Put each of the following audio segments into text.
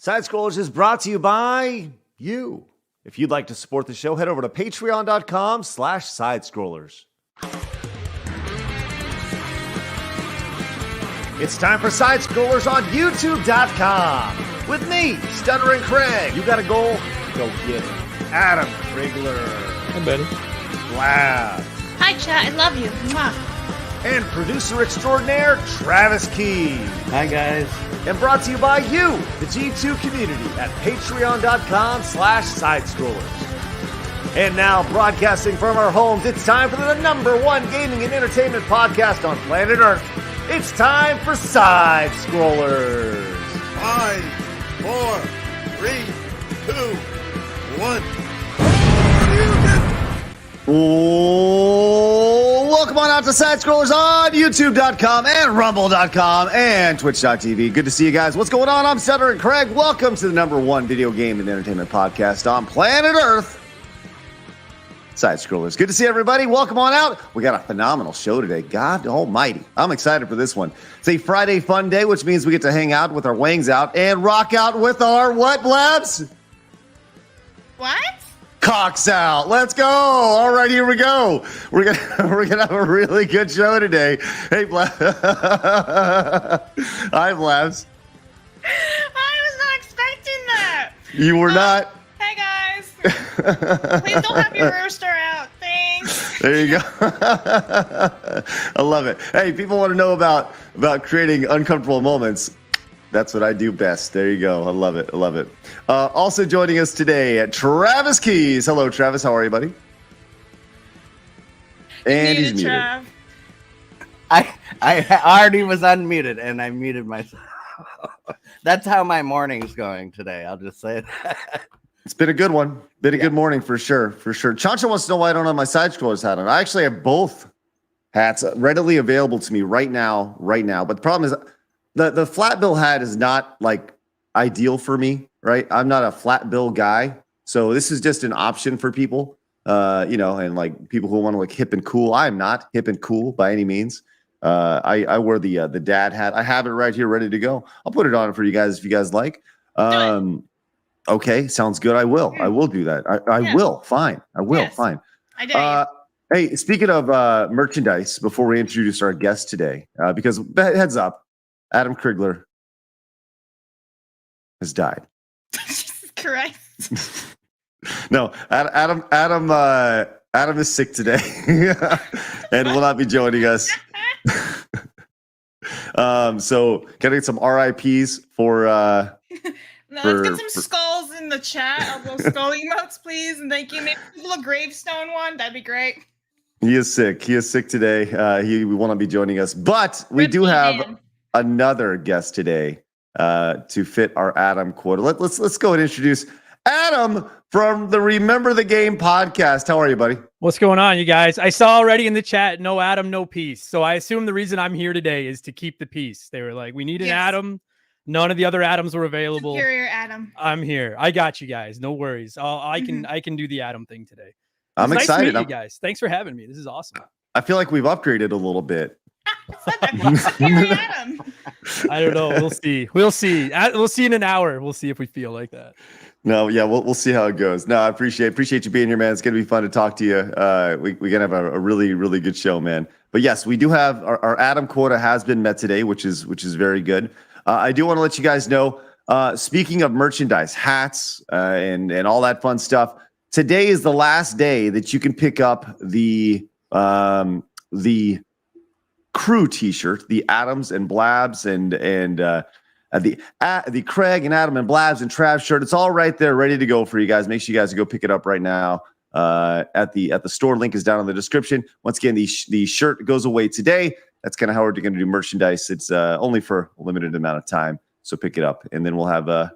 Side Scrollers is brought to you by you. If you'd like to support the show, head over to patreon.com/sidescrollers. It's time for Side Scrollers on youtube.com. With me, Stuttering Craig. You got a goal? Go get it. Adam Krigler. Hi, buddy. Blab. Hi, chat. I love you. Mwah. And producer extraordinaire, Travis Key. Hi, guys. And brought to you by you, the G2 community at patreon.com/sidescrollers. And now, broadcasting from our homes, it's time for the #1 gaming and entertainment podcast on planet Earth. It's time for Side Scrollers. 5, 4, 3, 2, 1. Welcome on out to Side Scrollers on youtube.com and rumble.com and twitch.tv. Good to see you guys. What's going on? I'm Stuttering Craig. Welcome to the #1 video game and entertainment podcast on planet Earth. Side Scrollers. Good to see everybody. Welcome on out. We got a phenomenal show today. God almighty. I'm excited for this one. It's a Friday fun day, which means we get to hang out with our wangs out and rock out with our what, Blabs? What? Cocks out. Let's go. All right, here we go. We're gonna have a really good show today. Hey, Blabs. Hi, Blabs. I was not expecting that. You were not. Hey, guys. Please don't have your rooster out. Thanks. There you go. I love it. Hey, people want to know about creating uncomfortable moments. That's what I do best. There you go. I love it. I love it. Also joining us today, Travis Keys. Hello, Travis. How are you, buddy? And he's muted. Trav. I already was unmuted, and I muted myself. That's how my morning's going today. I'll just say that. It's been a good one. Been a good morning for sure. For sure. Chancha wants to know why I don't have my Side Scrollers hat on. I actually have both hats readily available to me right now. But the problem is the flat bill hat is not like ideal for me, right? I'm not a flat bill guy. So this is just an option for people, and like people who want to look hip and cool. I'm not hip and cool by any means. I wear the dad hat. I have it right here ready to go. I'll put it on for you guys if you guys like. Okay, sounds good. I will do that. I will. Fine. I will. Yes. Fine. I dare you. Hey, speaking of merchandise, before we introduce our guest today, because heads up, Adam Krigler has died. Jesus Christ. No, Adam is sick today and will not be joining us. So can I get some RIPs for let's get some skulls in the chat. Those skull emotes, please, and thank you. Maybe a little gravestone one. That'd be great. He is sick. He is sick today. He will not be joining us, but we do have another guest today to fit our Adam quota. Let's go and introduce Adam from the Remember the Game podcast. How are you, buddy? What's going on, you guys? I saw already in the chat, no Adam, no peace. So I assume the reason I'm here today is to keep the peace. They were like, we need an Adam. None of the other Adams were available. Superior Adam. I'm here. I got you guys. No worries. I can do the Adam thing today. I'm excited. Nice to meet you guys. Thanks for having me. This is awesome. I feel like we've upgraded a little bit. Adam. I don't know. We'll see. We'll see in an hour. We'll see if we feel like that. No, yeah, we'll see how it goes. No, I appreciate you being here, man. It's gonna be fun to talk to you. We're gonna have a really, really good show, man. But yes, we do have our Adam quota has been met today, which is very good. I do want to let you guys know. Speaking of merchandise, hats, and all that fun stuff. Today is the last day that you can pick up the crew T-shirt, the Adams and Blabs and the Craig and Adam and Blabs and Trav shirt. It's all right there, ready to go for you guys. Make sure you guys go pick it up right now. At the store, link is down in the description. Once again, the shirt goes away today. That's kind of how we're going to do merchandise. It's only for a limited amount of time, so pick it up, and then we'll have the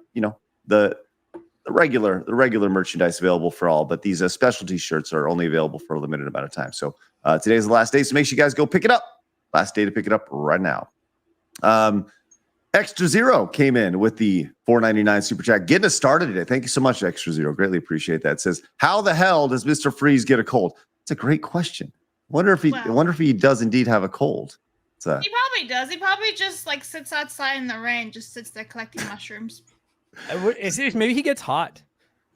regular merchandise available for all. But these specialty shirts are only available for a limited amount of time. So today's the last day, so make sure you guys go pick it up. Last day to pick it up right now. Extra Zero came in with the $4.99 super chat, getting us started today. Thank you so much, Extra Zero. Greatly appreciate that. It says, how the hell does Mr. Freeze get a cold? It's a great question. I wonder if he does indeed have a cold. He probably does. He probably just like sits outside in the rain, just sits there collecting mushrooms. Maybe he gets hot.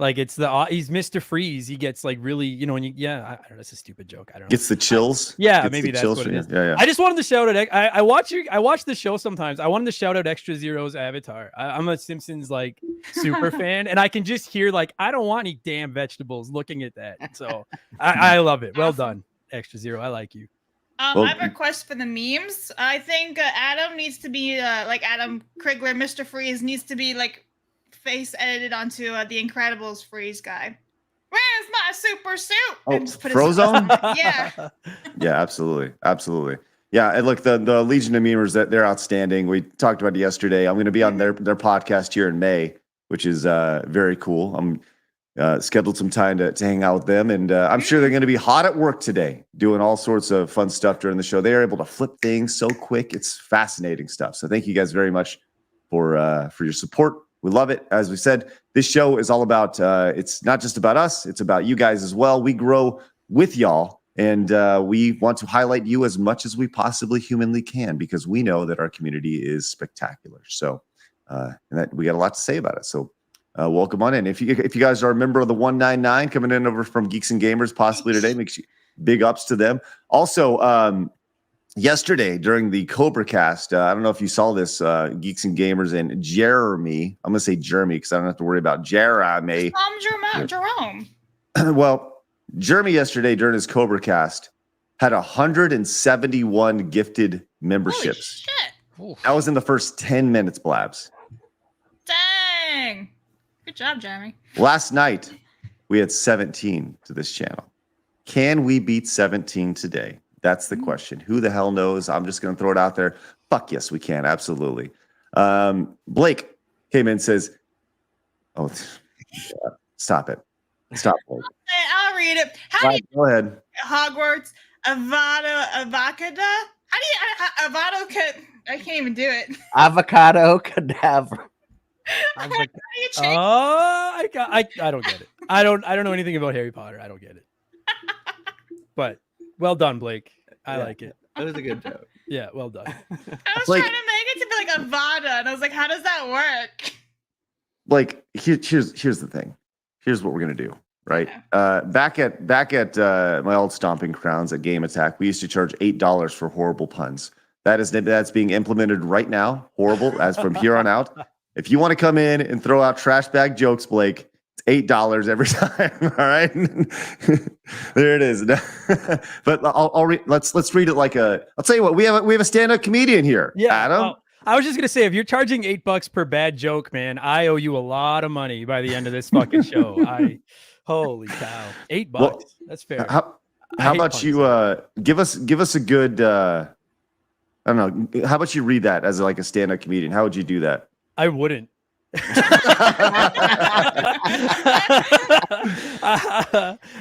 Like it's he's Mr. Freeze. He gets like really, when you, I don't know. That's a stupid joke. I don't know. Gets the chills. Yeah, maybe that's what it is. Yeah. I just wanted to shout out. I watch the show sometimes. I wanted to shout out Extra Zero's avatar. I'm a Simpsons like super fan, and I can just hear like I don't want any damn vegetables looking at that. So I love it. Well done, Extra Zero. I like you. I have a request for the memes. I think Adam needs to be like Adam Krigler, Mr. Freeze needs to be like face edited onto the Incredibles Freeze guy. Where's my super suit? Oh, Frozone? Yeah. Yeah, absolutely. Yeah, and look, the Legion of Memers, they're outstanding. We talked about it yesterday. I'm going to be on their podcast here in May, which is very cool. I'm scheduled some time to hang out with them, and I'm sure they're going to be hot at work today, doing all sorts of fun stuff during the show. They are able to flip things so quick. It's fascinating stuff. So thank you guys very much for your support. We love it. As we said, this show is all about, it's not just about us, it's about you guys as well. We grow with y'all, and we want to highlight you as much as we possibly humanly can, because we know that our community is spectacular. So, and that we got a lot to say about it. So welcome on in. If you guys are a member of the 199 coming in over from Geeks and Gamers possibly today, makes you big ups to them. Also, yesterday during the Cobra Cast, I don't know if you saw this, Geeks and Gamers and Jeremy. I'm gonna say Jeremy because I don't have to worry about Jeremy. Jerome. Well, Jeremy yesterday during his Cobra Cast had 171 gifted memberships. Holy shit. That was in the first 10 minutes, Blabs. Dang. Good job, Jeremy. Last night we had 17 to this channel. Can we beat 17 today? That's the question. Who the hell knows? I'm just going to throw it out there. Fuck yes, we can. Absolutely. Blake came in and says, oh, yeah, stop it. Stop, Blake. I'll read it. How do you Go ahead. Hogwarts Avada? How do you Avada? I can't even do it. Avocado cadaver. How do you change? I don't get it. I don't know anything about Harry Potter. I don't get it. But well done, Blake. I like it. That was a good joke. Yeah, well done. I was Blake, trying to make it to be like Avada, and I was like, how does that work? Like, here's the thing. Here's what we're gonna do, right? Back at my old stomping grounds at Game Attack, we used to charge $8 for horrible puns. That's being implemented right now. Horrible as from here on out. If you want to come in and throw out trash bag jokes, Blake, it's $8 every time. All right, there it is. But let's read it like a. I'll tell you what, we have a stand-up comedian here. Yeah, Adam. I was just gonna say, if you're charging $8 per bad joke, man, I owe you a lot of money by the end of this fucking show. Holy cow, $8. Well, that's fair. How about you give us a good? I don't know. How about you read that as like a stand-up comedian? How would you do that? I wouldn't.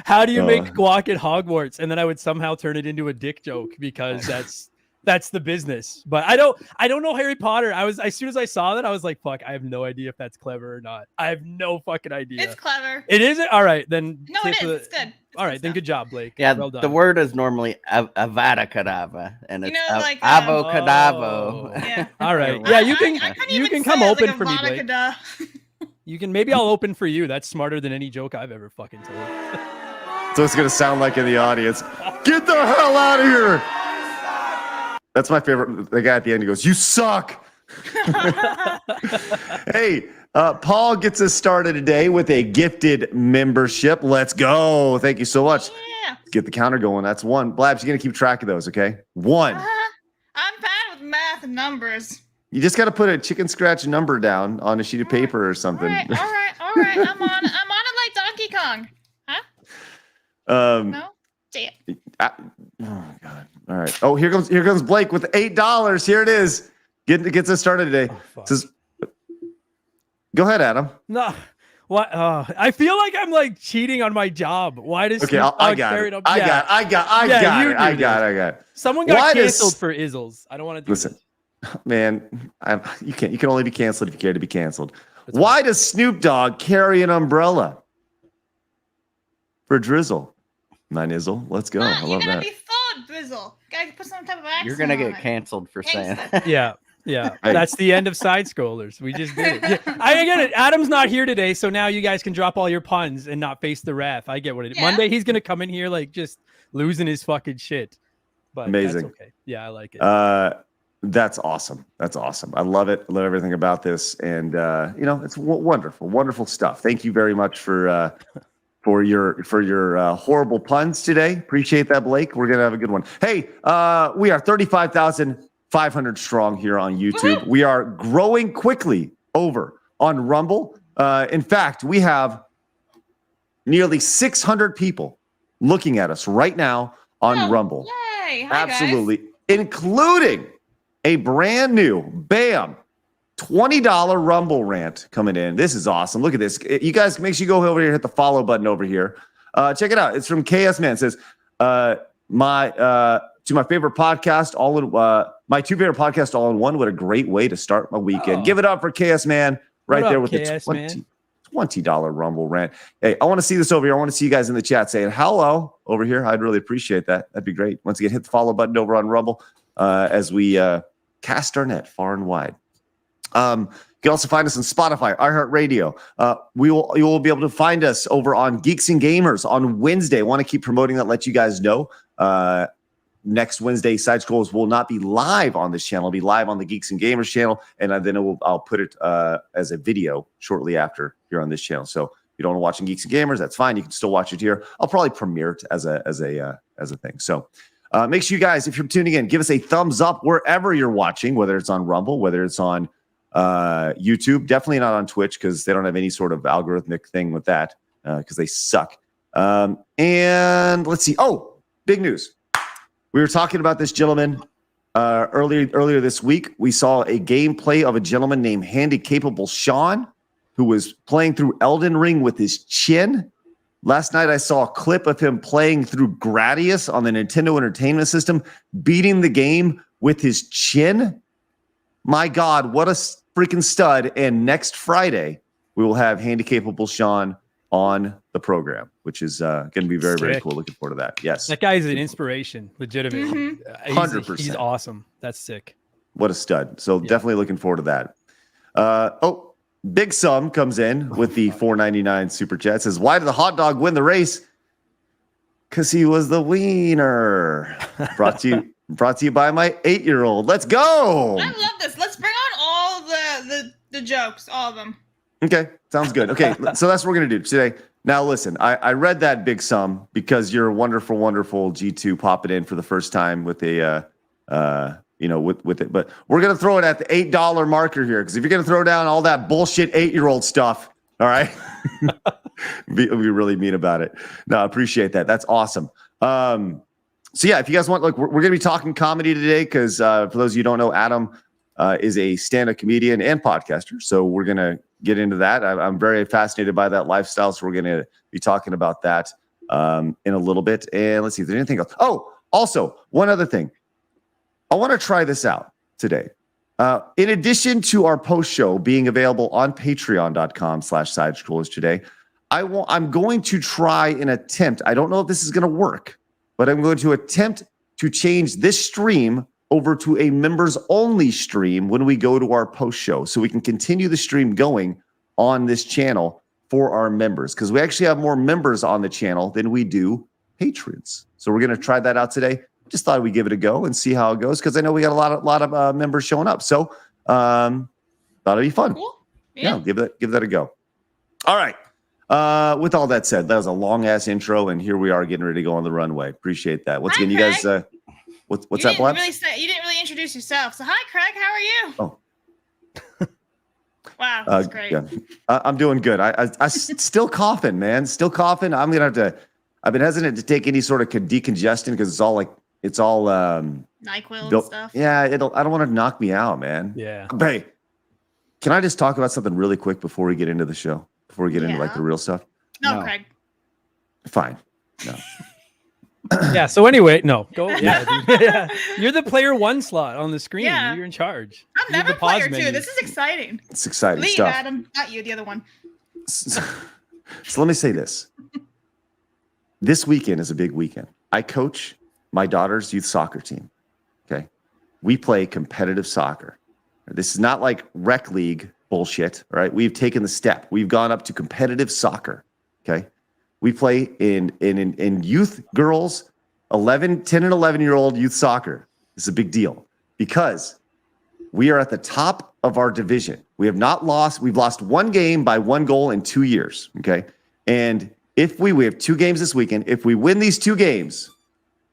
How do you make guac at Hogwarts? And then I would somehow turn it into a dick joke because that's the business. But I don't know Harry Potter. As soon as I saw that, I was like, fuck, I have no idea if that's clever or not. I have no fucking idea. It's clever. It is it? All right, then. No, it is. It's good. All right, then good job, Blake. Yeah, well done. the word is normally avada kedavra, and it's like avocadavo. Yeah. All right. Yeah, you can come open like for me, Blake. You can maybe I'll open for you. That's smarter than any joke I've ever fucking told. So it's gonna sound like in the audience. Get the hell out of here! That's my favorite. The guy at the end, he goes, "You suck." Hey, Paul gets us started today with a gifted membership. Let's go. Thank you so much. Yeah. Get the counter going. That's one. Blabs, you're gonna keep track of those, okay? One. I'm bad with math and numbers. You just got to put a chicken scratch number down on a sheet of paper or something. All right. I'm on it like Donkey Kong. Huh? No? Damn. Oh God. All right. Oh, here comes Blake with $8. Here it is. Gets us started today. Says, go ahead, Adam. No. What? I feel like I'm like cheating on my job. Why does I got it. Someone got canceled for Izzles. I don't want to do listen. This. Man, you can only be canceled if you care to be canceled. Why does Snoop Dogg carry an umbrella? For drizzle. Mine Izzle. Let's go. I love that. You're gonna be full of drizzle. Gotta put some type of accent. You're gonna get canceled for saying that. Yeah. Yeah, Hey. that's the end of side scrollers. We just did it. Yeah, I get it. Adam's not here today, so now you guys can drop all your puns and not face the wrath. I get what it is. Yeah. Monday he's gonna come in here like just losing his fucking shit. But Amazing. That's okay. Yeah, I like it. That's awesome. That's awesome. I love it. I love everything about this. And, it's wonderful, wonderful stuff. Thank you very much for your horrible puns today. Appreciate that, Blake. We're going to have a good one. Hey, we are 35,500 strong here on YouTube. We are growing quickly over on Rumble. In fact, we have nearly 600 people looking at us right now on Rumble. Yay! Hi, Absolutely. Including a brand new, bam, $20 Rumble rant coming in. This is awesome. Look at this. You guys, make sure you go over here, hit the follow button over here. Check it out. It's from KS Man. It says, to my favorite podcast, my two favorite podcasts all in one. What a great way to start my weekend. Oh. Give it up for KS Man right What there up, with KS the Man? $20 Rumble rant. Hey, I want to see this over here. I want to see you guys in the chat saying hello over here. I'd really appreciate that. That'd be great. Once again, hit the follow button over on Rumble as we cast our net far and wide. You can also find us on Spotify, iHeartRadio. You will be able to find us over on Geeks and Gamers on Wednesday. I want to keep promoting that, let you guys know. Next Wednesday, Side Scrolls will not be live on this channel. It'll be live on the Geeks and Gamers channel, and then I'll put it as a video shortly after here on this channel. So if you don't want to watch on Geeks and Gamers, that's fine. You can still watch it here. I'll probably premiere it as a thing. So make sure you guys, if you're tuning in, give us a thumbs up wherever you're watching, whether it's on Rumble, whether it's on YouTube. Definitely not on Twitch because they don't have any sort of algorithmic thing with that because they suck. And let's see. Oh, big news. We were talking about this gentleman earlier this week. We saw a gameplay of a gentleman named Handy Capable Sean, who was playing through Elden Ring with his chin. Last night, I saw a clip of him playing through Gradius on the Nintendo Entertainment System, beating the game with his chin. My God, what a freaking stud. And next Friday, we will have Handy Capable Sean on the program, which is going to be very, very Sick. cool. Looking forward to that. Yes. That guy is an inspiration, legitimately. 100%. He's awesome. That's sick. What a stud. So definitely looking forward to that. Big Sum comes in with the $4.99 super chat. Says, why did the hot dog win the race? Because he was the wiener. Brought to you by my 8-year-old. Let's go. I love this. Let's bring on all the jokes, all of them. Okay, sounds good. Okay, so that's what we're gonna do today. Now, listen, I read that Big Sum because you're wonderful, wonderful G2 popping in for the first time with a, with it. But we're gonna throw it at the $8 marker here because if you're gonna throw down all that bullshit 8-year-old stuff, all right, be really mean about it. No, I appreciate that. That's awesome. So yeah, if you guys want, we're gonna be talking comedy today because for those of you who don't know, Adam is a stand-up comedian and podcaster. So we're gonna get into that. I'm very fascinated by that lifestyle. So we're going to be talking about that in a little bit. And let's see if there's anything else. Oh, also one other thing. I want to try this out today. In addition to our post show being available on patreon.com/sidescrollers today, I'm going to try an attempt. I don't know if this is going to work, but I'm going to attempt to change this stream over to a members only stream when we go to our post show so we can continue the stream going on this channel for our members because we actually have more members on the channel than we do patrons. So we're going to try that out today. Just thought we'd give it a go and see how it goes because I know we got a lot of members showing up. So thought it'd be fun. Cool. Yeah, give that a go. All right. With all that said, that was a long ass intro and here we are getting ready to go on the runway. Appreciate that. Once Hi, again, you guys What's that, Blab? You didn't really introduce yourself. So, hi, Craig. How are you? Oh. Wow, that's great. Yeah. I'm doing good. I still coughing, man. Still coughing. I'm gonna have to. I've been hesitant to take any sort of decongestant because it's all NyQuil and stuff. Yeah, I don't want to knock me out, man. Yeah. Hey, can I just talk about something really quick before we get into the show? Before we get into the real stuff? No, No. Craig. Fine. No. Yeah. So anyway, no, go. Yeah, dude. Yeah. You're the player 1 slot on the screen. Yeah. You're in charge. I'm You have never the pause player 2. menu. This is exciting. It's exciting Leave, stuff. Adam. Not you, the other one. So let me say this. This weekend is a big weekend. I coach my daughter's youth soccer team. Okay. We play competitive soccer. This is not like rec league bullshit, right? We've taken the step. We've gone up to competitive soccer, okay? We play in youth girls, 10 and 11-year-old youth soccer. This is a big deal because we are at the top of our division. We have not lost. We've lost one game by 1 goal in 2 years, okay? And if we have 2 games this weekend, if we win these 2 games,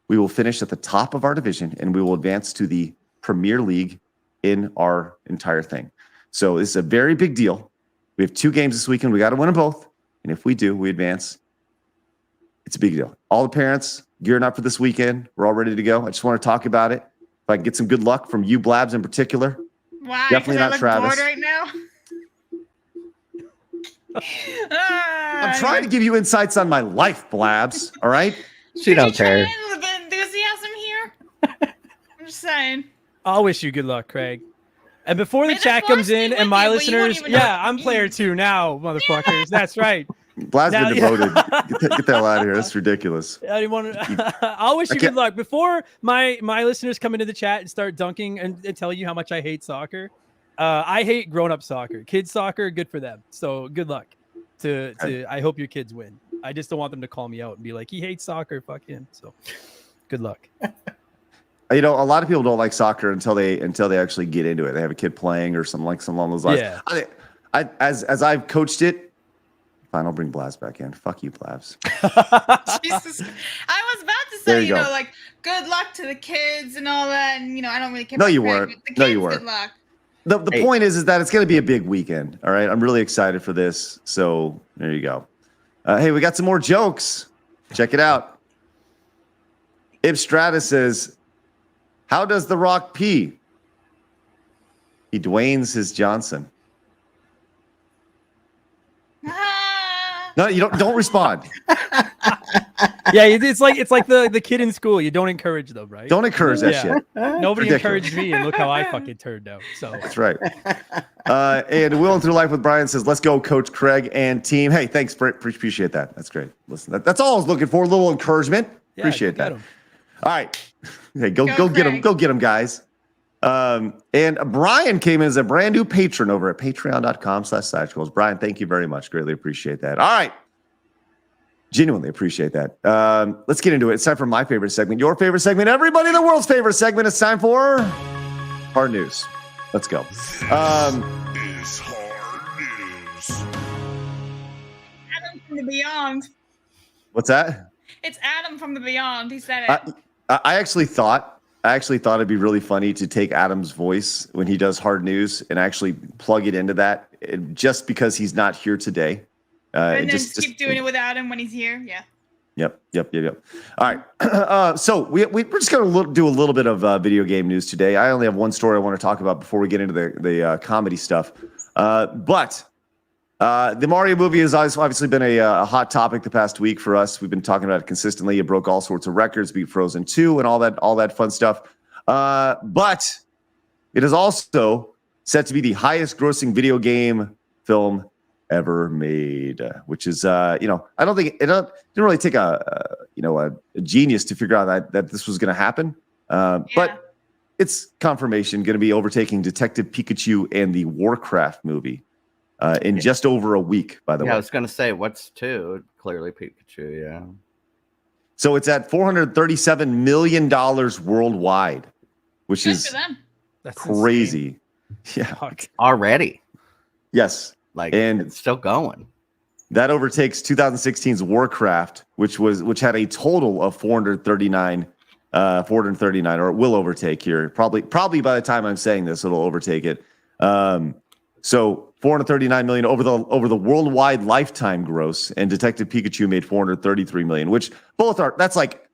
we will finish at the top of our division and we will advance to the Premier League in our entire thing. So this is a very big deal. We have 2 games this weekend. We got to win them both. And if we do, we advance. It's a big deal. All the parents gearing up for this weekend. We're all ready to go. I just want to talk about it. If I can get some good luck from you, Blabs, in particular. Why? Definitely not I look Travis. bored right now. I'm trying to give you insights on my life, Blabs. All right? She don't care. A little bit of enthusiasm here. I'm just saying. I'll wish you good luck, Craig. And before the May the chat force comes be in with and my you, but you won't listeners, even know yeah, what I'm it player means. 2 now, motherfuckers. That's right. Blabs Now- been demoted. Get the hell out of here. That's ridiculous. I'll wish you good can't- luck. Before my listeners come into the chat and start dunking and tell you how much I hate soccer, I hate grown-up soccer. Kids soccer, good for them. So good luck. I hope your kids win. I just don't want them to call me out and be like, he hates soccer. Fuck him. So good luck. You know, a lot of people don't like soccer until they actually get into it. They have a kid playing or something along those lines. Yeah. As I've coached it, fine, I'll bring Blabs back in. Fuck you, Blabs. Jesus. I was about to There say, you you go. know, like, good luck to the kids and all that. And, you know, I don't really care No, about you Craig, weren't. but the No, you kids, weren't. Good luck. The Hey. point is that it's going to be a big weekend. All right. I'm really excited for this. So there you go. Hey, we got some more jokes. Check it out. If Stratus says, how does The Rock pee? He Dwayne's his Johnson. Ah. No, you don't respond. Yeah, it's like the kid in school. You don't encourage them, right? Don't encourage that Yeah. shit. Nobody Ridiculous. encouraged me, and look how I fucking turned out. So That's right. And Willing Through Life with Brian says, let's go, Coach Craig and team. Hey, thanks. Appreciate that. That's great. Listen, that's all I was looking for. A little encouragement. yeah, Appreciate got that. 'em. All right. Hey, go Go get them. Craig. Go get them, guys. And Brian came in as a brand new patron over at patreon.com/sidescrolls. Brian, thank you very much. Greatly appreciate that. All right. Genuinely appreciate that. Let's get into it. It's time for my favorite segment, your favorite segment, everybody in the world's favorite segment. It's time for Hard News. Let's go. Is hard news. Adam from the Beyond. What's that? It's Adam from the Beyond. He said it. I actually thought it'd be really funny to take Adam's voice when he does Hard News and actually plug it into that, just because he's not here today. And then just keep doing it without him when he's here. Yeah. Yep. All right. So we're just going to do a little bit of video game news today. I only have one story I want to talk about before we get into the comedy stuff. But the Mario movie has obviously been a hot topic the past week for us. We've been talking about it consistently. It broke all sorts of records, beat Frozen 2 and all that fun stuff. But it is also set to be the highest grossing video game film ever made, which is I don't think it didn't really take a genius to figure out that this was going to happen. But it's confirmation, going to be overtaking Detective Pikachu and the Warcraft movie in just over a week, by the way. I was gonna say, what's 2? Clearly Pikachu, yeah. So it's at $437 million worldwide, which Good is for them. That's insane. crazy. Yeah. Fuck. Already. Yes. Like, And- it's still going. That overtakes 2016's Warcraft, which had a total of 439, or it will overtake here. Probably by the time I'm saying this, it'll overtake it. So 439 million over the worldwide lifetime gross, and Detective Pikachu made 433 million, which both are. That's like,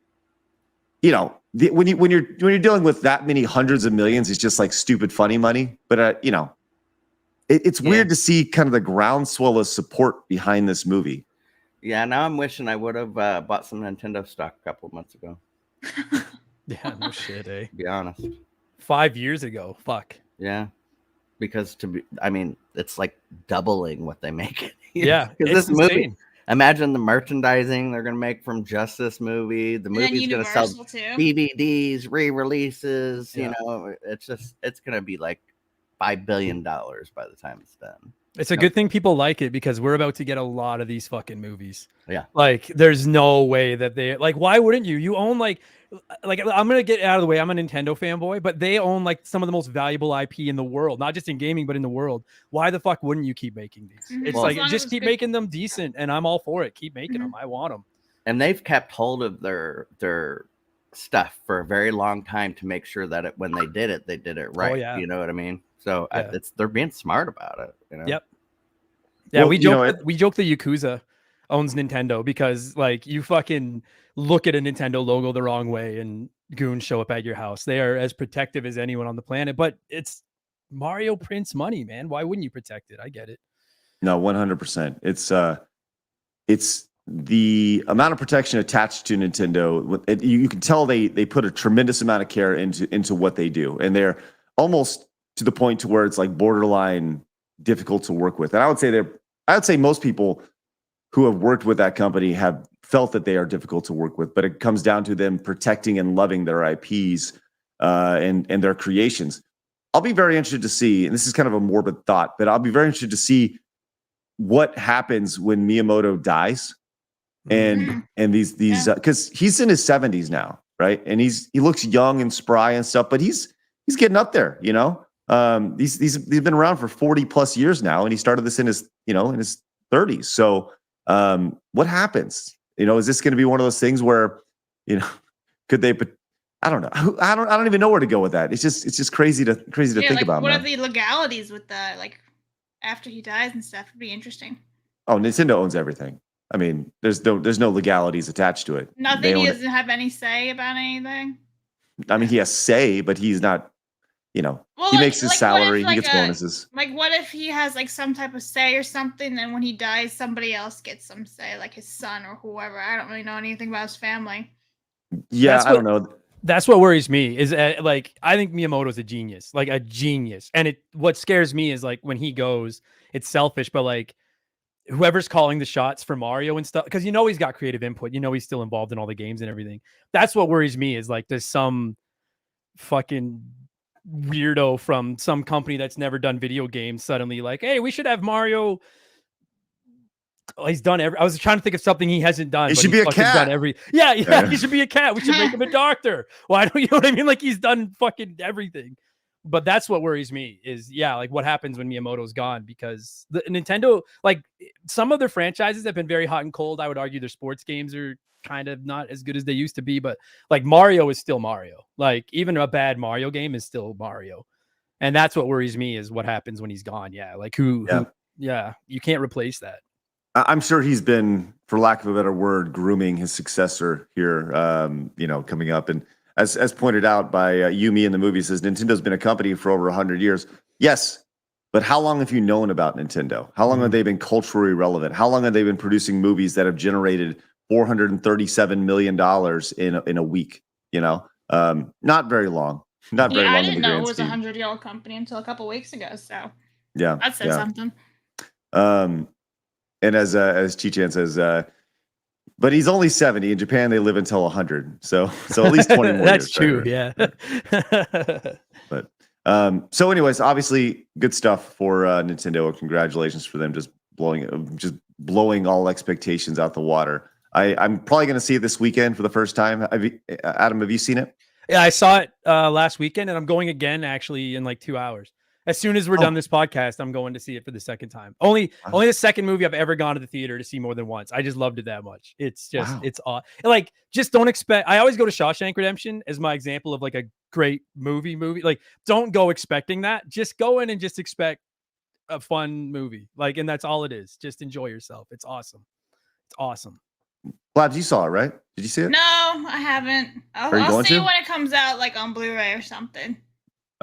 when you're dealing with that many hundreds of millions, it's just like stupid funny money. But it's weird to see kind of the groundswell of support behind this movie. Yeah, now I'm wishing I would have bought some Nintendo stock a couple of months ago, Yeah, no shit, eh? to be honest. 5 years ago. Fuck. Yeah. Because it's like doubling what they make. Yeah. Because it's this movie, insane. imagine the merchandising they're going to make from just this movie. The And then movie's going to sell Universal too. DVDs, re-releases. Yeah. It's going to be like $5 billion by the time it's done. It's a good thing people like it because we're about to get a lot of these fucking movies. Yeah. Like, there's no way that they like. Why wouldn't you? You own like I'm gonna get out of the way. I'm a Nintendo fanboy, but they own like some of the most valuable IP in the world, not just in gaming, but in the world. Why the fuck wouldn't you keep making these? Mhm. It's Well, like as long as just it's keep good. making them decent, and I'm all for it. Keep making them. I want them. And they've kept hold of their stuff for a very long time to make sure that when they did it right. yeah. You know what I mean? So Yeah. they're being smart about it. You know? Yep. Yeah, Well, we you know, joke the Yakuza owns Nintendo because like you fucking look at a Nintendo logo the wrong way and goons show up at your house. They are as protective as anyone on the planet, but it's Mario Prince money, man. Why wouldn't you protect it? I get it. No, 100%. It's the amount of protection attached to Nintendo. You can tell they put a tremendous amount of care into what they do, and they're almost to the point to where it's like borderline difficult to work with. And I would say most people who have worked with that company have felt that they are difficult to work with, but it comes down to them protecting and loving their IPs and their creations. I'll be very interested to see, and this is kind of a morbid thought, but I'll be very interested to see what happens when Miyamoto dies, and these because he's in his 70s now, right? And he looks young and spry and stuff, but he's getting up there, you know. He's been around for 40 plus years now, and he started this in his 30s. So what happens? You know, is this going to be one of those things where, you know, could they? But I don't know. I don't even know where to go with that. It's just crazy to think like, about. What Man. are the legalities with that? Like after he dies and stuff, would be interesting. Oh, Nintendo owns everything. I mean, there's no legalities attached to it. Nothing. He doesn't have any say about anything. I mean, he has say, but he's not. You know, Well, he like- makes his like, what salary. if, He like, gets bonuses. Like, what if he has like some type of say or something, and when he dies, somebody else gets some say, like his son or whoever. I don't really know anything about his family. Yeah, I don't know. That's what worries me is like I think Miyamoto's a genius, like a genius. And what scares me is like when he goes, it's selfish, but like whoever's calling the shots for Mario and stuff, because he's got creative input, he's still involved in all the games and everything. That's what worries me is like there's some fucking weirdo from some company that's never done video games suddenly like, hey, we should have Mario. Oh, he's done I was trying to think of something he hasn't done. He but should be a cat. Done yeah. He should be a cat. We should make him a doctor. Why don't you know what I mean? Like he's done fucking everything. But that's what worries me is like what happens when Miyamoto's gone, because the Nintendo, like some of their franchises have been very hot and cold. I would argue their sports games are kind of not as good as they used to be, but like Mario is still Mario. Like even a bad Mario game is still Mario. And that's what worries me is what happens when he's gone. Yeah. Like who you can't replace that. I'm sure he's been, for lack of a better word, grooming his successor here, coming up. And as pointed out by Yumi in the movie, says Nintendo's been a company for over 100 years. Yes, but how long have you known about Nintendo? How long have they been culturally relevant? How long have they been producing movies that have generated $437 million in a week? Not very long. Not very long. I didn't know it was a 100-year-old company until a couple weeks ago. So yeah, that said something. And as Chichan says, but he's only 70. In Japan, they live until 100. So at least 20 more That's years. true. Yeah. But so anyways, obviously good stuff for Nintendo. Congratulations for them just blowing all expectations out the water. I'm probably going to see it this weekend for the first time. Adam, have you seen it? Yeah, I saw it last weekend, and I'm going again actually in like 2 hours. As soon as we're done this podcast, I'm going to see it for the second time. Only the second movie I've ever gone to the theater to see more than once. I just loved it that much. It's just it's like just don't expect. I always go to Shawshank Redemption as my example of like a great movie. Like don't go expecting that. Just go in and just expect a fun movie. Like, and that's all it is. Just enjoy yourself. It's awesome. It's awesome. Vlad, you saw it, right? Did you see it? No, I haven't. I'll see it when it comes out, like on Blu-ray or something.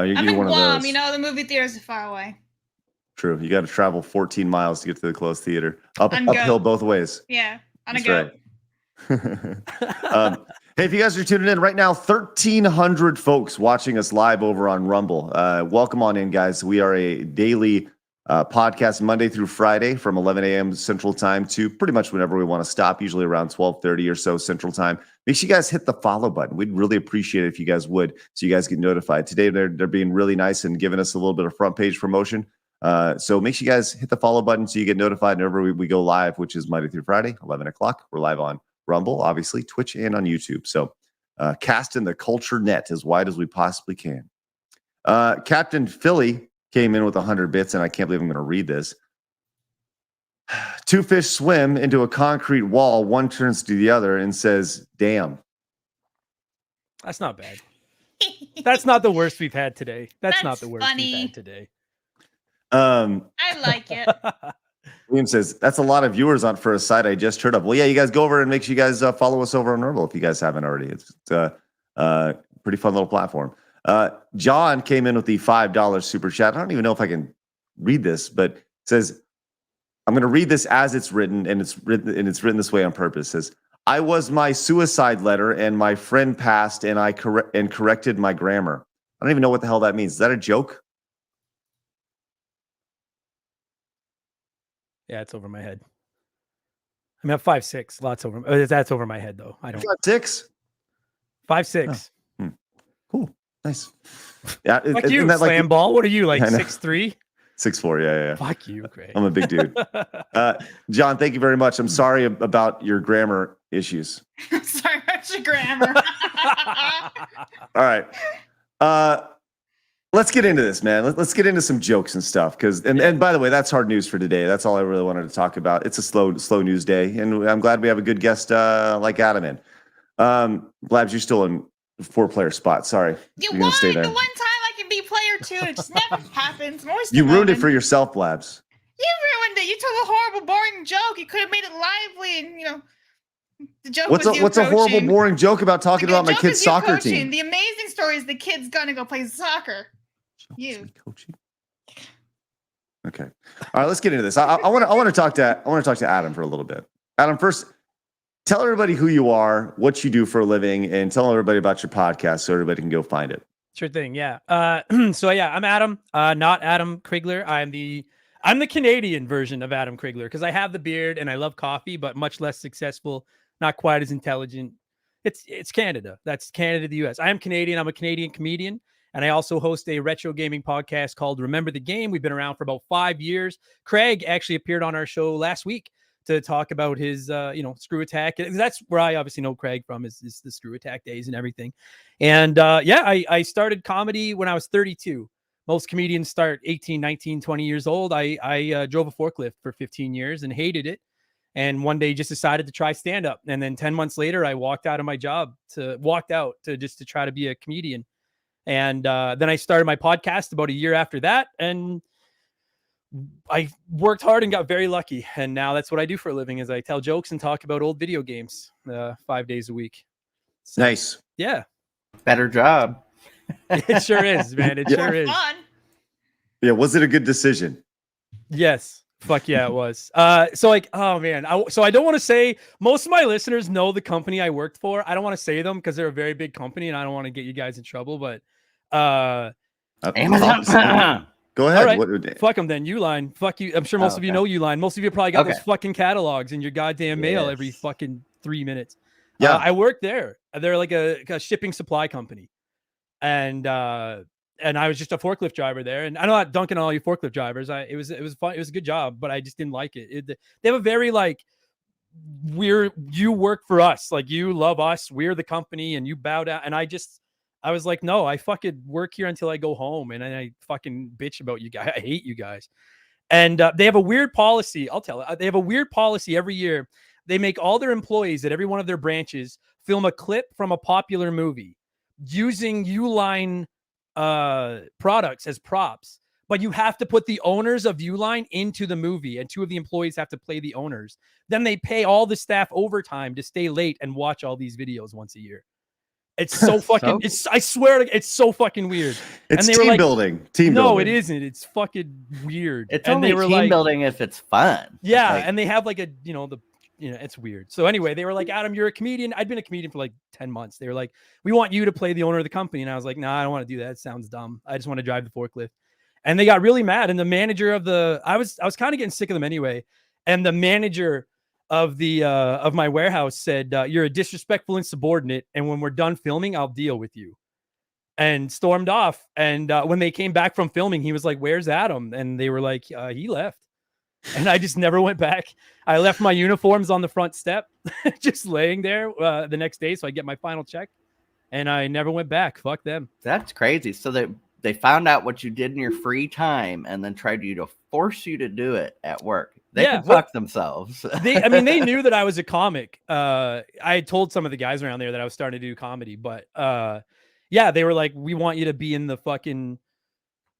Oh, you're I'm in one Guam. of those. The movie theaters are far away. True. You got to travel 14 miles to get to the close theater. Uphill both ways. Yeah, on That's a go. Right. Hey, if you guys are tuning in right now, 1,300 folks watching us live over on Rumble. Welcome on in, guys. We are a daily podcast Monday through Friday from 11 a.m. Central Time to pretty much whenever we want to stop, usually around 12:30 or so Central Time. Make sure you guys hit the follow button. We'd really appreciate it if you guys would, so you guys get notified. Today, they're being really nice and giving us a little bit of front page promotion. So make sure you guys hit the follow button so you get notified whenever we go live, which is Monday through Friday, 11 o'clock. We're live on Rumble, obviously, Twitch, and on YouTube. So casting the culture net as wide as we possibly can. Captain Philly came in with 100 bits, and I can't believe I'm going to read this. Two fish swim into a concrete wall. One turns to the other and says, "Damn." That's not bad. That's not the worst we've had today. That's not That's the worst funny. we've had today. I like it. William says, "That's a lot of viewers on for a site I just heard of." Well, yeah, you guys go over and make sure you guys follow us over on Rumble if you guys haven't already. It's a pretty fun little platform. John came in with the $5 super chat. I don't even know if I can read this, but it says, I'm going to read this as it's written, and it's written this way on purpose. It says, "I was my suicide letter, and my friend passed, and I corrected my grammar." I don't even know what the hell that means. Is that a joke? Yeah, it's over my head. I mean, I'm 5'6". Lots over. That's over my head, though. I don't. 6. 5'6". Cool, nice. Yeah, Fuck you, that slam ball. What are you, like I know. 6'3"? 6'4", yeah. Fuck you, Craig. I'm a big dude. John, thank you very much. I'm sorry about your grammar issues. Sorry about your grammar. All right. Let's get into this, man. Let's get into some jokes and stuff. And by the way, that's hard news for today. That's all I really wanted to talk about. It's a slow news day, and I'm glad we have a good guest like Adam in. Blabs, you're still in 4-player spot. Sorry. You You're won gonna stay there. the one time I can be player 2. It just never happens. I'm always You ruined it demoted. for yourself, Blabs. You ruined it. You told a horrible, boring joke. You could have made it lively, and the joke What's was you a horrible, coaching. boring joke about talking The about my joke kid's is you soccer coaching. team? The amazing story is the kid's gonna go play soccer. You. Coaching. Okay. All right. Let's get into this. I want to talk to Adam for a little bit. Adam, first, tell everybody who you are, what you do for a living, and tell everybody about your podcast so everybody can go find it. Sure thing. Yeah. So yeah, I'm Adam. Not Adam Krigler. I'm the Canadian version of Adam Krigler because I have the beard and I love coffee, but much less successful. Not quite as intelligent. It's Canada. That's Canada, the U.S. I am Canadian. I'm a Canadian comedian. And I also host a retro gaming podcast called Remember the Game. We've been around for about 5 years. Craig actually appeared on our show last week to talk about his, Screw Attack. That's where I obviously know Craig from is the Screw Attack days and everything. And I started comedy when I was 32. Most comedians start 18, 19, 20 years old. I drove a forklift for 15 years and hated it. And one day just decided to try stand up. And then 10 months later, I walked out of my job to try to be a comedian. And then I started my podcast about a year after that. And I worked hard and got very lucky. And now that's what I do for a living is I tell jokes and talk about old video games 5 days a week. So, Nice. Yeah. Better job. It sure is, man. It sure is. Fun. Yeah. Was it a good decision? Yes. Fuck yeah, it was. Oh man. I don't want to say most of my listeners know the company I worked for. I don't want to say them because they're a very big company and I don't want to get you guys in trouble, but Amazon. Go ahead. All right. Fuck them then. Uline. Fuck you. I'm sure most of you know Uline. Most of you probably got those fucking catalogs in your goddamn mail every fucking 3 minutes. Yeah. I worked there. They're like a shipping supply company. And I was just a forklift driver there. And I'm not dunking on all you forklift drivers. It was fun. It was a good job, but I just didn't like it. They have a very you work for us. Like you love us. We're the company and you bow down. And I was like, no, I fucking work here until I go home. And I fucking bitch about you guys. I hate you guys. And they have a weird policy. I'll tell it. They have a weird policy every year. They make all their employees at every one of their branches film a clip from a popular movie using Uline products as props, but you have to put the owners of Uline into the movie and 2 of the employees have to play the owners. Then they pay all the staff overtime to stay late and watch all these videos once a year. It's so fucking, I swear it's so fucking weird. It's and they team were building. Team no, building. it isn't. It's fucking weird. It's and only they were team building if it's fun. Yeah. Like, And they have it's weird. So anyway, they were like, Adam, you're a comedian. I'd been a comedian for 10 months. They were like, we want you to play the owner of the company. And I was like, nah, I don't want to do that. It sounds dumb. I just want to drive the forklift. And they got really mad. And the manager of I was kind of getting sick of them anyway. And the manager of my warehouse said, "You're a disrespectful insubordinate. And when we're done filming, I'll deal with you." And stormed off. And when they came back from filming, he was like, "Where's Adam?" And they were like, "He left." And I just never went back. I left my uniforms on the front step, just laying there the next day. So I get my final check, and I never went back. Fuck them. That's crazy. So they found out what you did in your free time and then tried to force you to do it at work. They can fuck themselves. They knew that I was a comic. I had told some of the guys around there that I was starting to do comedy, but yeah, they were like, "We want you to be in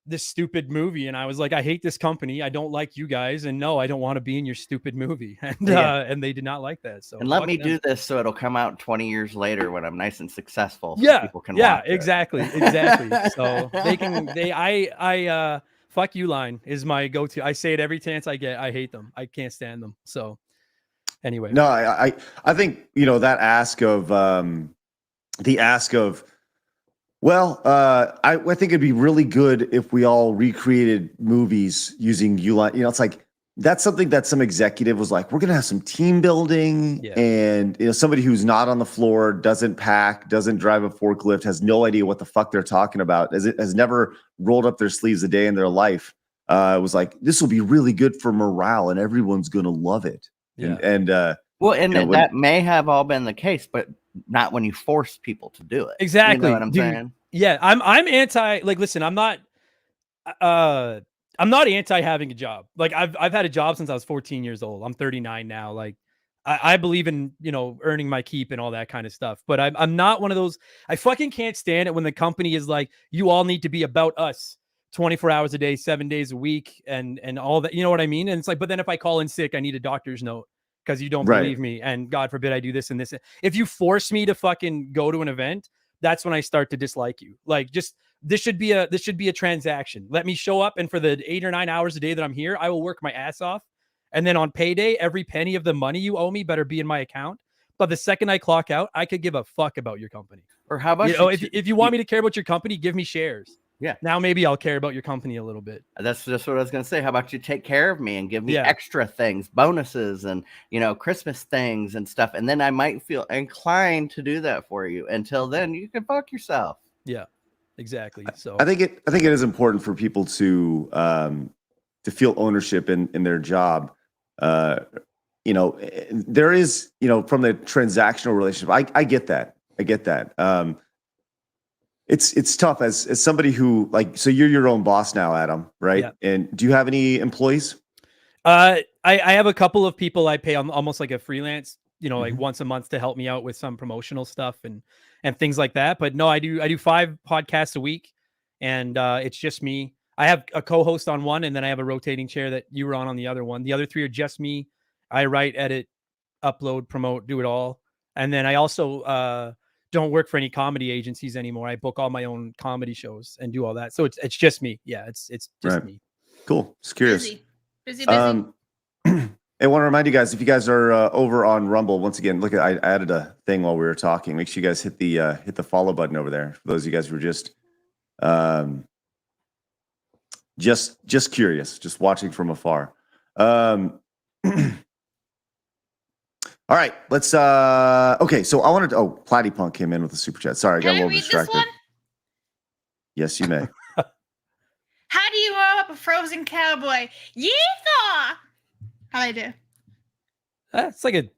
this stupid movie." And I was like, "I hate this company. I don't like you guys. And no, I don't want to be in your stupid movie." And and they did not like that. So and let me do this so it'll come out 20 years later when I'm nice and successful. So yeah. People can yeah, watch it. exactly. So I fuck you line is my go-to. I say it every chance I get. I hate them. I can't stand them. So anyway. No, I think, that ask of well, I think it'd be really good if we all recreated movies using Uline. It's like, that's something that some executive was like, we're going to have some team building, and somebody who's not on the floor, doesn't pack, doesn't drive a forklift, has no idea what the fuck they're talking about, has never rolled up their sleeves a day in their life. It was like, this will be really good for morale and everyone's going to love it. Yeah. That may have all been the case, but not when you force people to do it. Exactly. You know what I'm saying? Yeah, I'm anti. Like, listen, I'm not anti having a job. Like, I've had a job since I was 14 years old. I'm 39 now. Like, I believe in earning my keep and all that kind of stuff. But I'm not one of those. I fucking can't stand it when the company is like, you all need to be about us 24 hours a day, 7 days a week, and all that. You know what I mean? And it's like, but then if I call in sick, I need a doctor's note because you don't believe me, and God forbid I do this and this. If you force me to fucking go to an event, that's when I start to dislike you. Like, this should be a transaction. Let me show up, and for the 8 or 9 hours a day that I'm here, I will work my ass off. And then on payday, every penny of the money you owe me better be in my account. But the second I clock out, I could give a fuck about your company. Or how about if you want me to care about your company, give me shares. Yeah. Now maybe I'll care about your company a little bit. That's just what I was going to say. How about you take care of me and give me extra things, bonuses, and Christmas things and stuff, and then I might feel inclined to do that for you. Until then, you can fuck yourself. Yeah, exactly. So I think it is important for people to feel ownership in their job. There is from the transactional relationship. I get that. It's tough as somebody who, so you're your own boss now, Adam, right? Yeah. And do you have any employees? I have a couple of people I pay on almost like a freelance, like once a month to help me out with some promotional stuff and things like that. But no, I do 5 podcasts a week, and it's just me. I have a co-host on one, and then I have a rotating chair that you were on the other one. The other 3 are just me. I write, edit, upload, promote, do it all. And then I also don't work for any comedy agencies anymore. I book all my own comedy shows and do all that. So it's just me. Yeah, it's just me. Cool. Just curious. Busy. I want to remind you guys, if you guys are over on Rumble, once again, look, I added a thing while we were talking. Make sure you guys hit the follow button over there. For those of you guys who were just curious, just watching from afar. All right, let's okay, so I wanted to Platypunk came in with a super chat. Sorry, I got a little distracted. This one? Yes, you may. How do you roll up a frozen cowboy? Yeehaw! How'd I do? It's like a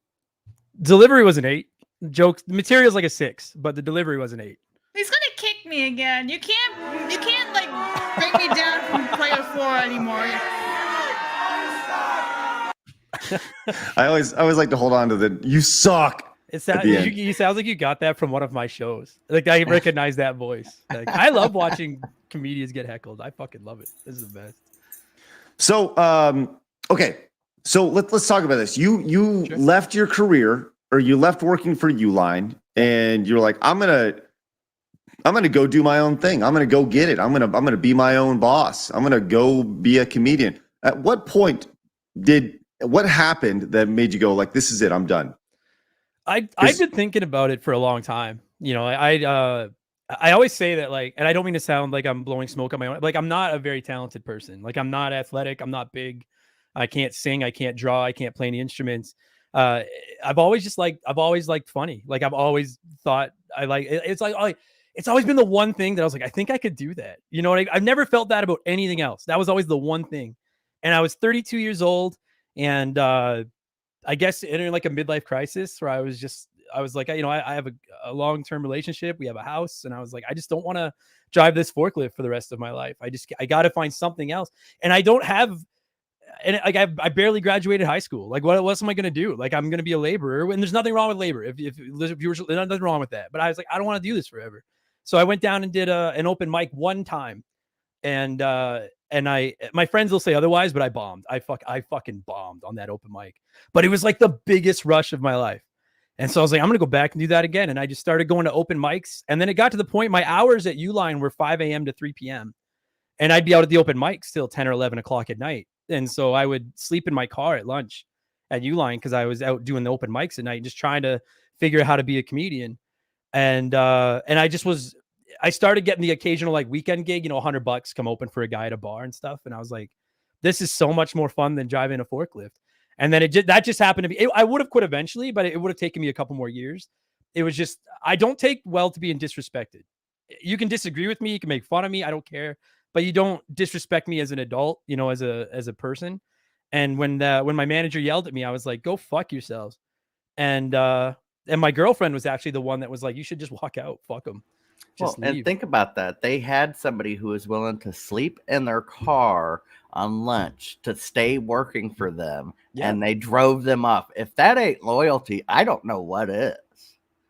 delivery was an 8. Joke material's like a 6, but the delivery was an 8. He's gonna kick me again. You can't like bring me down from player 4 anymore. I always like to hold on to the "you suck." You sounds like you got that from one of my shows. Like, I recognize that voice. Like, I love watching comedians get heckled. I fucking love it. This is the best. So okay, so let's talk about this. You left your career, or you left working for Uline, and you're like, I'm gonna go do my own thing. I'm gonna go get it. I'm gonna be my own boss. I'm gonna go be a comedian. At what point what happened that made you go like, this is it, I'm done? I've been thinking about it for a long time. I I always say that, like, and I don't mean to sound like I'm blowing smoke on my own. Like, I'm not a very talented person. Like, I'm not athletic. I'm not big. I can't sing. I can't draw. I can't play any instruments. Uh, I've always liked funny. Like, I've always thought it's always been the one thing that I was like, I think I could do that. You know what I've never felt that about anything else. That was always the one thing. And I was 32 years old, and I guess entering like a midlife crisis where I was like, I have a long-term relationship. We have a house. And I was like, I just don't want to drive this forklift for the rest of my life. I got to find something else. And I don't have, and like, I barely graduated high school. Like, what else am I going to do? Like, I'm going to be a laborer, and there's nothing wrong with labor. If you were, there's nothing wrong with that. But I was like, I don't want to do this forever. So I went down and did an open mic one time. And my friends will say otherwise, but I bombed. I fucking bombed on that open mic. But it was like the biggest rush of my life. And so I was like, I'm going to go back and do that again. And I just started going to open mics. And then it got to the point, my hours at Uline were 5 a.m. to 3 p.m. And I'd be out at the open mics till 10 or 11 o'clock at night. And so I would sleep in my car at lunch at Uline because I was out doing the open mics at night, just trying to figure out how to be a comedian. And I started getting the occasional like weekend gig, $100, come open for a guy at a bar and stuff. And I was like, this is so much more fun than driving a forklift. And then that just happened to be, I would have quit eventually, but it would have taken me a couple more years. It was just, I don't take well to being disrespected. You can disagree with me. You can make fun of me. I don't care, but you don't disrespect me as an adult, as a person. And when my manager yelled at me, I was like, go fuck yourselves. And my girlfriend was actually the one that was like, you should just walk out. Fuck them. Well, and think about that. They had somebody who was willing to sleep in their car on lunch to stay working for them, and they drove them up. If that ain't loyalty, I don't know what is.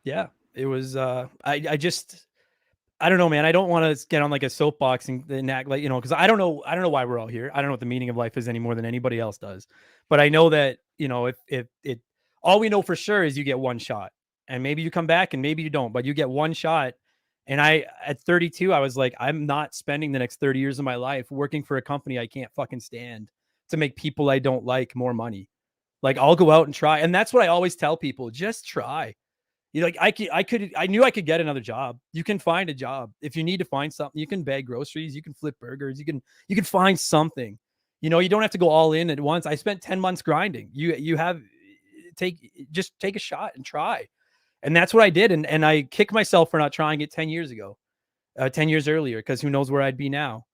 Yeah, it was. I don't know, man. I don't want to get on like a soapbox and act like, because I don't know why we're all here. I don't know what the meaning of life is any more than anybody else does. But I know that, if all we know for sure is you get one shot, and maybe you come back and maybe you don't, but you get one shot. And at 32, I was like, I'm not spending the next 30 years of my life working for a company I can't fucking stand to make people I don't like more money. Like, I'll go out and try. And that's what I always tell people. Just try. I knew I could get another job. You can find a job. If you need to find something, you can bag groceries, you can flip burgers, you can find something. You don't have to go all in at once. I spent 10 months grinding. Just take a shot and try. And that's what I did. And I kick myself for not trying it 10 years ago, 10 years earlier, because who knows where I'd be now.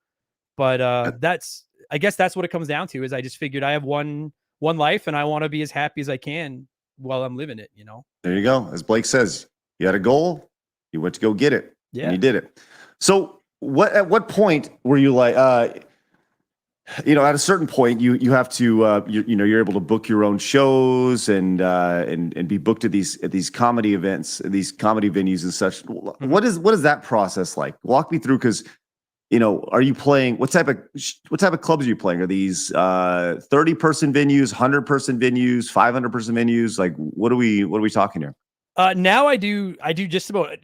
But I guess that's what it comes down to, is I just figured I have one life and I want to be as happy as I can while I'm living it, There you go. As Blake says, you had a goal, you went to go get it. Yeah. And you did it. So at what point were you like, at a certain point, you have to, you're able to book your own shows and be booked at these comedy events, these comedy venues and such. What is that process like? Walk me through, because, are you playing, what type of clubs are you playing? Are these 30-person venues, 100-person venues, 500-person venues? Like, what are we talking here? Now I do just about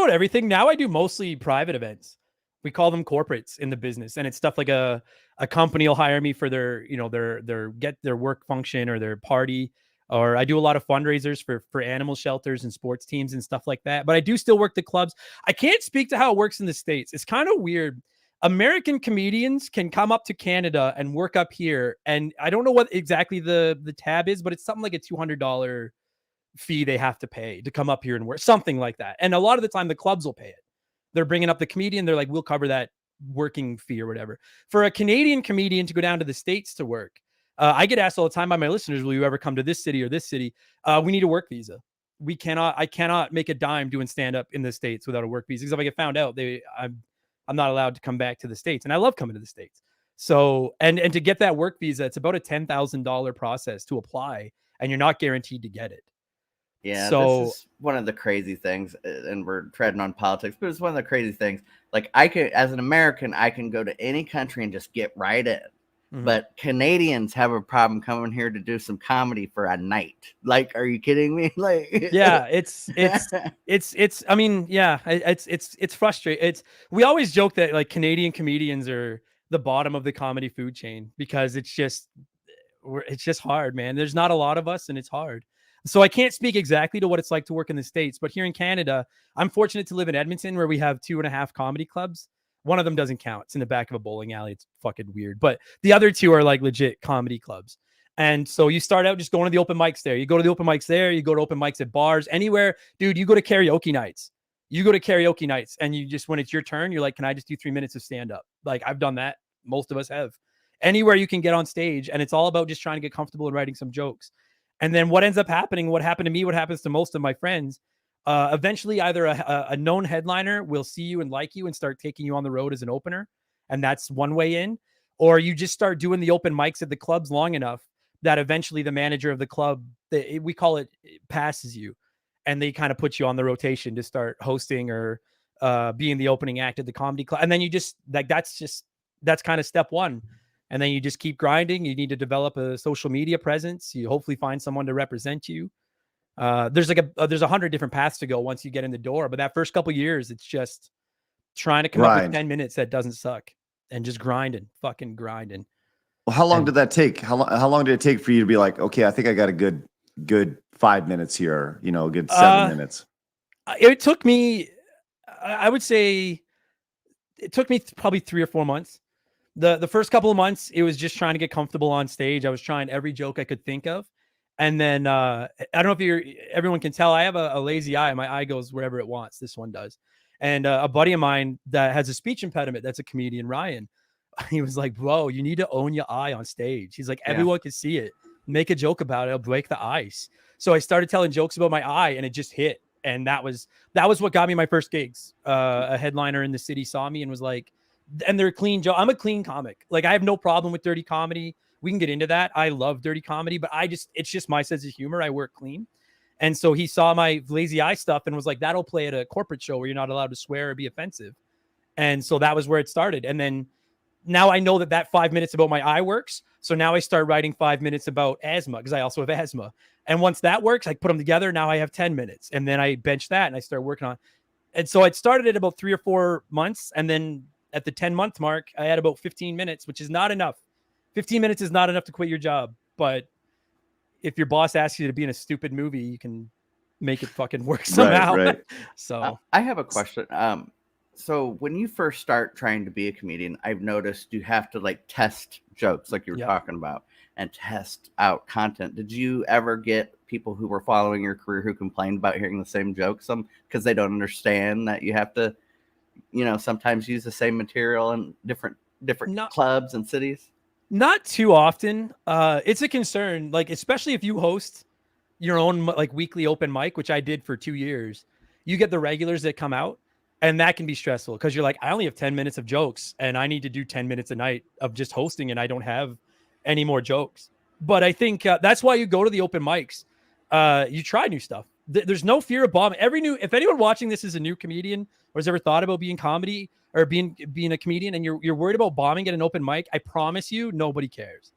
everything. Now I do mostly private events. We call them corporates in the business, and it's stuff like a company will hire me for their work function or their party, or I do a lot of fundraisers for animal shelters and sports teams and stuff like that. But I do still work the clubs. I can't speak to how it works in the States. It's kind of weird. American comedians can come up to Canada and work up here, and I don't know what exactly the tab is, but it's something like a $200 fee they have to pay to come up here and work, something like that. And a lot of the time the clubs will pay it. They're bringing up the comedian. They're like, we'll cover that working fee or whatever. For a Canadian comedian to go down to the States to work, I get asked all the time by my listeners, will you ever come to this city or this city? We need a work visa. I cannot make a dime doing stand-up in the States without a work visa, because if I get found out, I'm not allowed to come back to the States. And I love coming to the States. So, and to get that work visa, it's about a $10,000 process to apply, and you're not guaranteed to get it. Yeah, so this is one of the crazy things, and we're treading on politics, but it's one of the crazy things. Like, I can, as an American, I can go to any country and just get right in. Mm-hmm. But Canadians have a problem coming here to do some comedy for a night. Like, are you kidding me? Like, yeah, it's I mean, yeah, it's frustrating. We always joke that like Canadian comedians are the bottom of the comedy food chain, because it's just hard, man. There's not a lot of us, and it's hard. So I can't speak exactly to what it's like to work in the States, but here in Canada, I'm fortunate to live in Edmonton where we have 2.5 comedy clubs. One of them doesn't count. It's in the back of a bowling alley. It's fucking weird. But the other two are like legit comedy clubs. And so you start out just going to the open mics there. You go to the open mics there. You go to open mics at bars, anywhere. Dude, you go to karaoke nights. You go to karaoke nights and you just, when it's your turn, you're like, can I just do 3 minutes of stand up? Like I've done that. Most of us have. Anywhere you can get on stage. And it's all about just trying to get comfortable and writing some jokes. And then what ends up happening, what happened to me, what happens to most of my friends, eventually either a known headliner will see you and like you and start taking you on the road as an opener. And that's one way in. Or you just start doing the open mics at the clubs long enough that eventually the manager of the club, we call it, passes you. And they kind of put you on the rotation to start hosting or being the opening act at the comedy club. And then you just, like, that's kind of step one. And then you just keep grinding. You need to develop a social media presence. You hopefully find someone to represent you. There's 100 different paths to go once you get in the door. But that first couple years, it's just trying to come up with 10 minutes that doesn't suck and just fucking grinding. Well, how long did that take? How long did it take for you to be like, okay, I think I got a good 5 minutes here, a good 7 minutes? It took me, I would say it took me probably 3 or 4 months. The first couple of months, it was just trying to get comfortable on stage. I was trying every joke I could think of. And then I don't know if everyone can tell, I have a lazy eye. My eye goes wherever it wants. This one does. And a buddy of mine that has a speech impediment, that's a comedian, Ryan, he was like, bro, you need to own your eye on stage. He's like, everyone can see it. Make a joke about it. It'll break the ice. So I started telling jokes about my eye and it just hit. And that was what got me my first gigs. A headliner in the city saw me and was like, and they're clean joke. I'm a clean comic. Like I have no problem with dirty comedy. We can get into that. I love dirty comedy, but it's just my sense of humor. I work clean. And so he saw my lazy eye stuff and was like, that'll play at a corporate show where you're not allowed to swear or be offensive. And so that was where it started. And then now I know that 5 minutes about my eye works. So now I start writing 5 minutes about asthma because I also have asthma. And once that works, I put them together. Now I have 10 minutes and then I bench that and I start working on. And so it started at about 3 or 4 months. And then at the 10-month mark, I had about 15 minutes, which is not enough. 15 minutes is not enough to quit your job. But if your boss asks you to be in a stupid movie, you can make it fucking work somehow. Right. So I have a question. So when you first start trying to be a comedian, I've noticed you have to like test jokes like you were talking about and test out content. Did you ever get people who were following your career who complained about hearing the same jokes because they don't understand that you have to, sometimes use the same material in different clubs and cities? Not too often. It's a concern, like especially if you host your own like weekly open mic, which I did for 2 years. You get the regulars that come out, and that can be stressful because you're like, I only have 10 minutes of jokes, and I need to do 10 minutes a night of just hosting, and I don't have any more jokes. But I think that's why you go to the open mics. You try new stuff. There's no fear of bombing. If anyone watching this is a new comedian or has ever thought about being comedy or being a comedian and you're worried about bombing at an open mic, I promise you, nobody cares.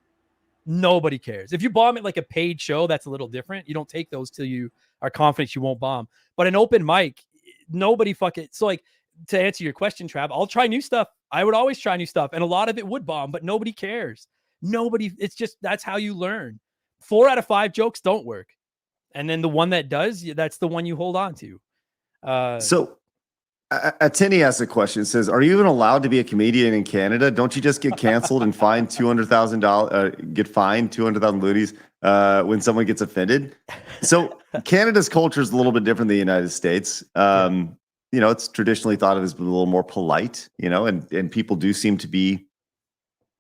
Nobody cares. If you bomb at like a paid show, that's a little different. You don't take those till you are confident you won't bomb. But an open mic, nobody So like, to answer your question, Trav, I'll try new stuff. I would always try new stuff. And a lot of it would bomb, but nobody cares. It's just, that's how you learn. 4 out of 5 jokes don't work. And then the one that does, that's the one you hold on to. So Atini asked a question. It says, are you even allowed to be a comedian in Canada? Don't you just get canceled and fined $200,000, get fined 200,000 loonies when someone gets offended? So Canada's culture is a little bit different than the United States. It's traditionally thought of as a little more polite, and people do seem to be,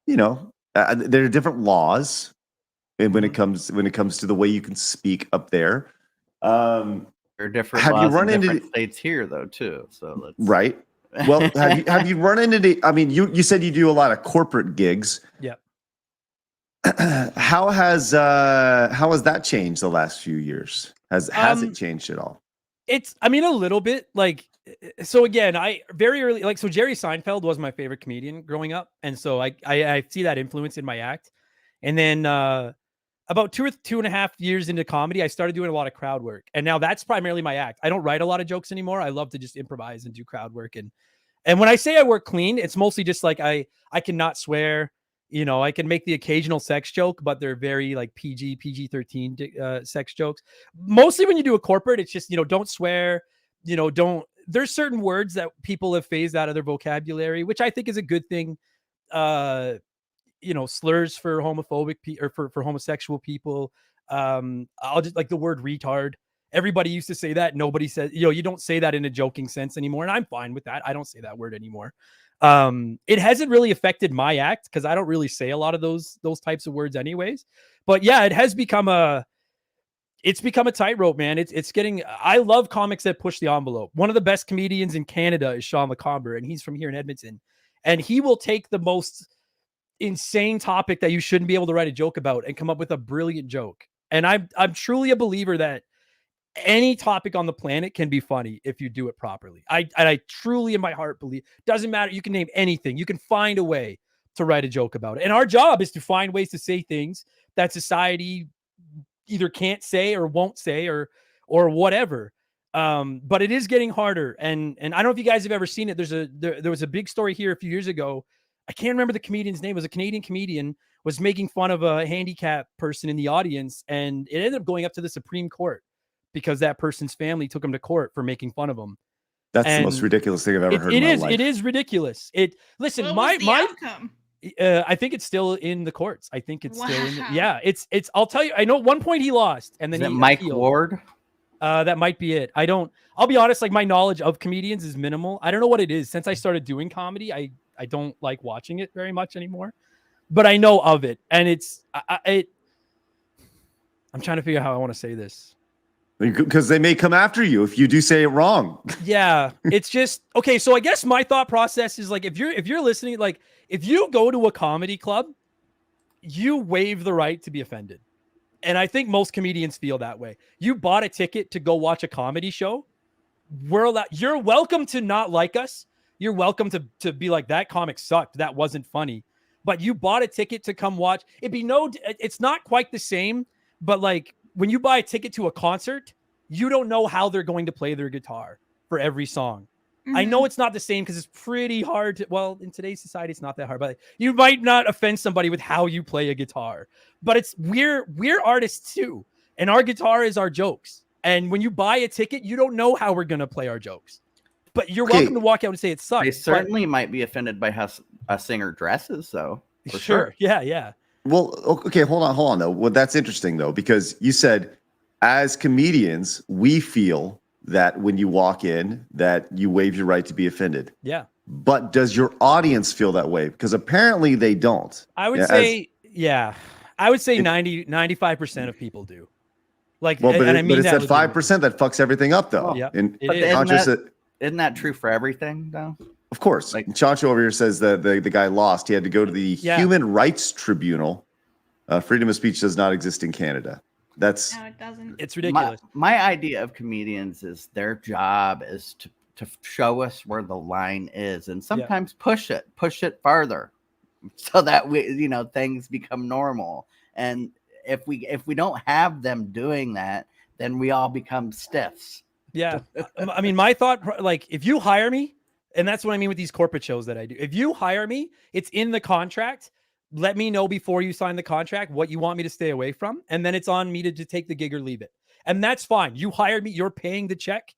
there are different laws. And when it comes to the way you can speak up there, there are different laws in different states here though too. So right. Well, have you run into I mean, you said you do a lot of corporate gigs. Yeah. How has that changed the last few years? Has it changed at all? A little bit. Like, so again, I very early, like, so Jerry Seinfeld was my favorite comedian growing up, and so I see that influence in my act. And then about 2.5 years into comedy, I started doing a lot of crowd work. And now that's primarily my act. I don't write a lot of jokes anymore. I love to just improvise and do crowd work. And when I say I work clean, it's mostly just like I cannot swear. You know, I can make the occasional sex joke, but they're very like PG-13 sex jokes. Mostly when you do a corporate, it's just, you know, don't swear, you know, there's certain words that people have phased out of their vocabulary, which I think is a good thing. You know, slurs for homophobic or for homosexual people. I'll just like the word retard. Everybody used to say that. Nobody says, you know, you don't say that in a joking sense anymore. And I'm fine with that. I don't say that word anymore. It hasn't really affected my act because I don't really say a lot of those types of words anyways. But yeah, it's become a tightrope, man. It's getting, I love comics that push the envelope. One of the best comedians in Canada is Sean LeComber, and he's from here in Edmonton. And he will take the most insane topic that you shouldn't be able to write a joke about and come up with a brilliant joke. And I'm truly a believer that any topic on the planet can be funny if you do it properly. I truly in my heart believe, doesn't matter. You can name anything. You can find a way to write a joke about it. And our job is to find ways to say things that society either can't say or won't say or whatever. But it is getting harder. And I don't know if you guys have ever seen it. There was a big story here a few years ago. I can't remember the comedian's name. It was a Canadian comedian was making fun of a handicapped person in the audience. And it ended up going up to the Supreme Court because that person's family took him to court for making fun of him. That's the most ridiculous thing I've ever heard in my life. It is ridiculous. Listen, what was the outcome? I think it's still in the courts. I think it's still in it's I'll tell you, I know at one point he lost and then he Mike appealed. Ward. That might be it. I'll be honest, like my knowledge of comedians is minimal. I don't know what it is. Since I started doing comedy, I don't like watching it very much anymore, but I know of it. And I'm trying to figure out how I want to say this. Because they may come after you if you do say it wrong. Yeah, it's just okay. So I guess my thought process is like if you're listening, like if you go to a comedy club, you waive the right to be offended, and I think most comedians feel that way. You bought a ticket to go watch a comedy show. You're welcome to not like us. You're welcome to be like that comic sucked. That wasn't funny. But you bought a ticket to come watch. It's not quite the same, but like. When you buy a ticket to a concert, you don't know how they're going to play their guitar for every song. Mm-hmm. I know it's not the same because it's pretty hard well, in today's society, it's not that hard, but you might not offend somebody with how you play a guitar, but we're artists too. And our guitar is our jokes. And when you buy a ticket, you don't know how we're going to play our jokes, but you're welcome to walk out and say it sucks. They certainly might be offended by how a singer dresses though. For sure. Yeah. Well, okay, hold on though. Well, that's interesting though, because you said as comedians, we feel that when you walk in that you waive your right to be offended. Yeah. But does your audience feel that way? Because apparently they don't. I would say 95% of people do. Like, well, but I mean it's that 5% that fucks everything up though. Yeah. And isn't that true for everything though? Of course, like Chacho over here says that the guy lost. He had to go to the Human Rights Tribunal. Freedom of speech does not exist in Canada. No, it doesn't. It's ridiculous. My idea of comedians is their job is to show us where the line is, and sometimes push it farther, so that things become normal. And if we don't have them doing that, then we all become stiffs. Yeah, I mean, my thought, like, if you hire me. And that's what I mean with these corporate shows that I do. If you hire me, it's in the contract. Let me know before you sign the contract what you want me to stay away from. And then it's on me to take the gig or leave it. And that's fine. You hired me. You're paying the check.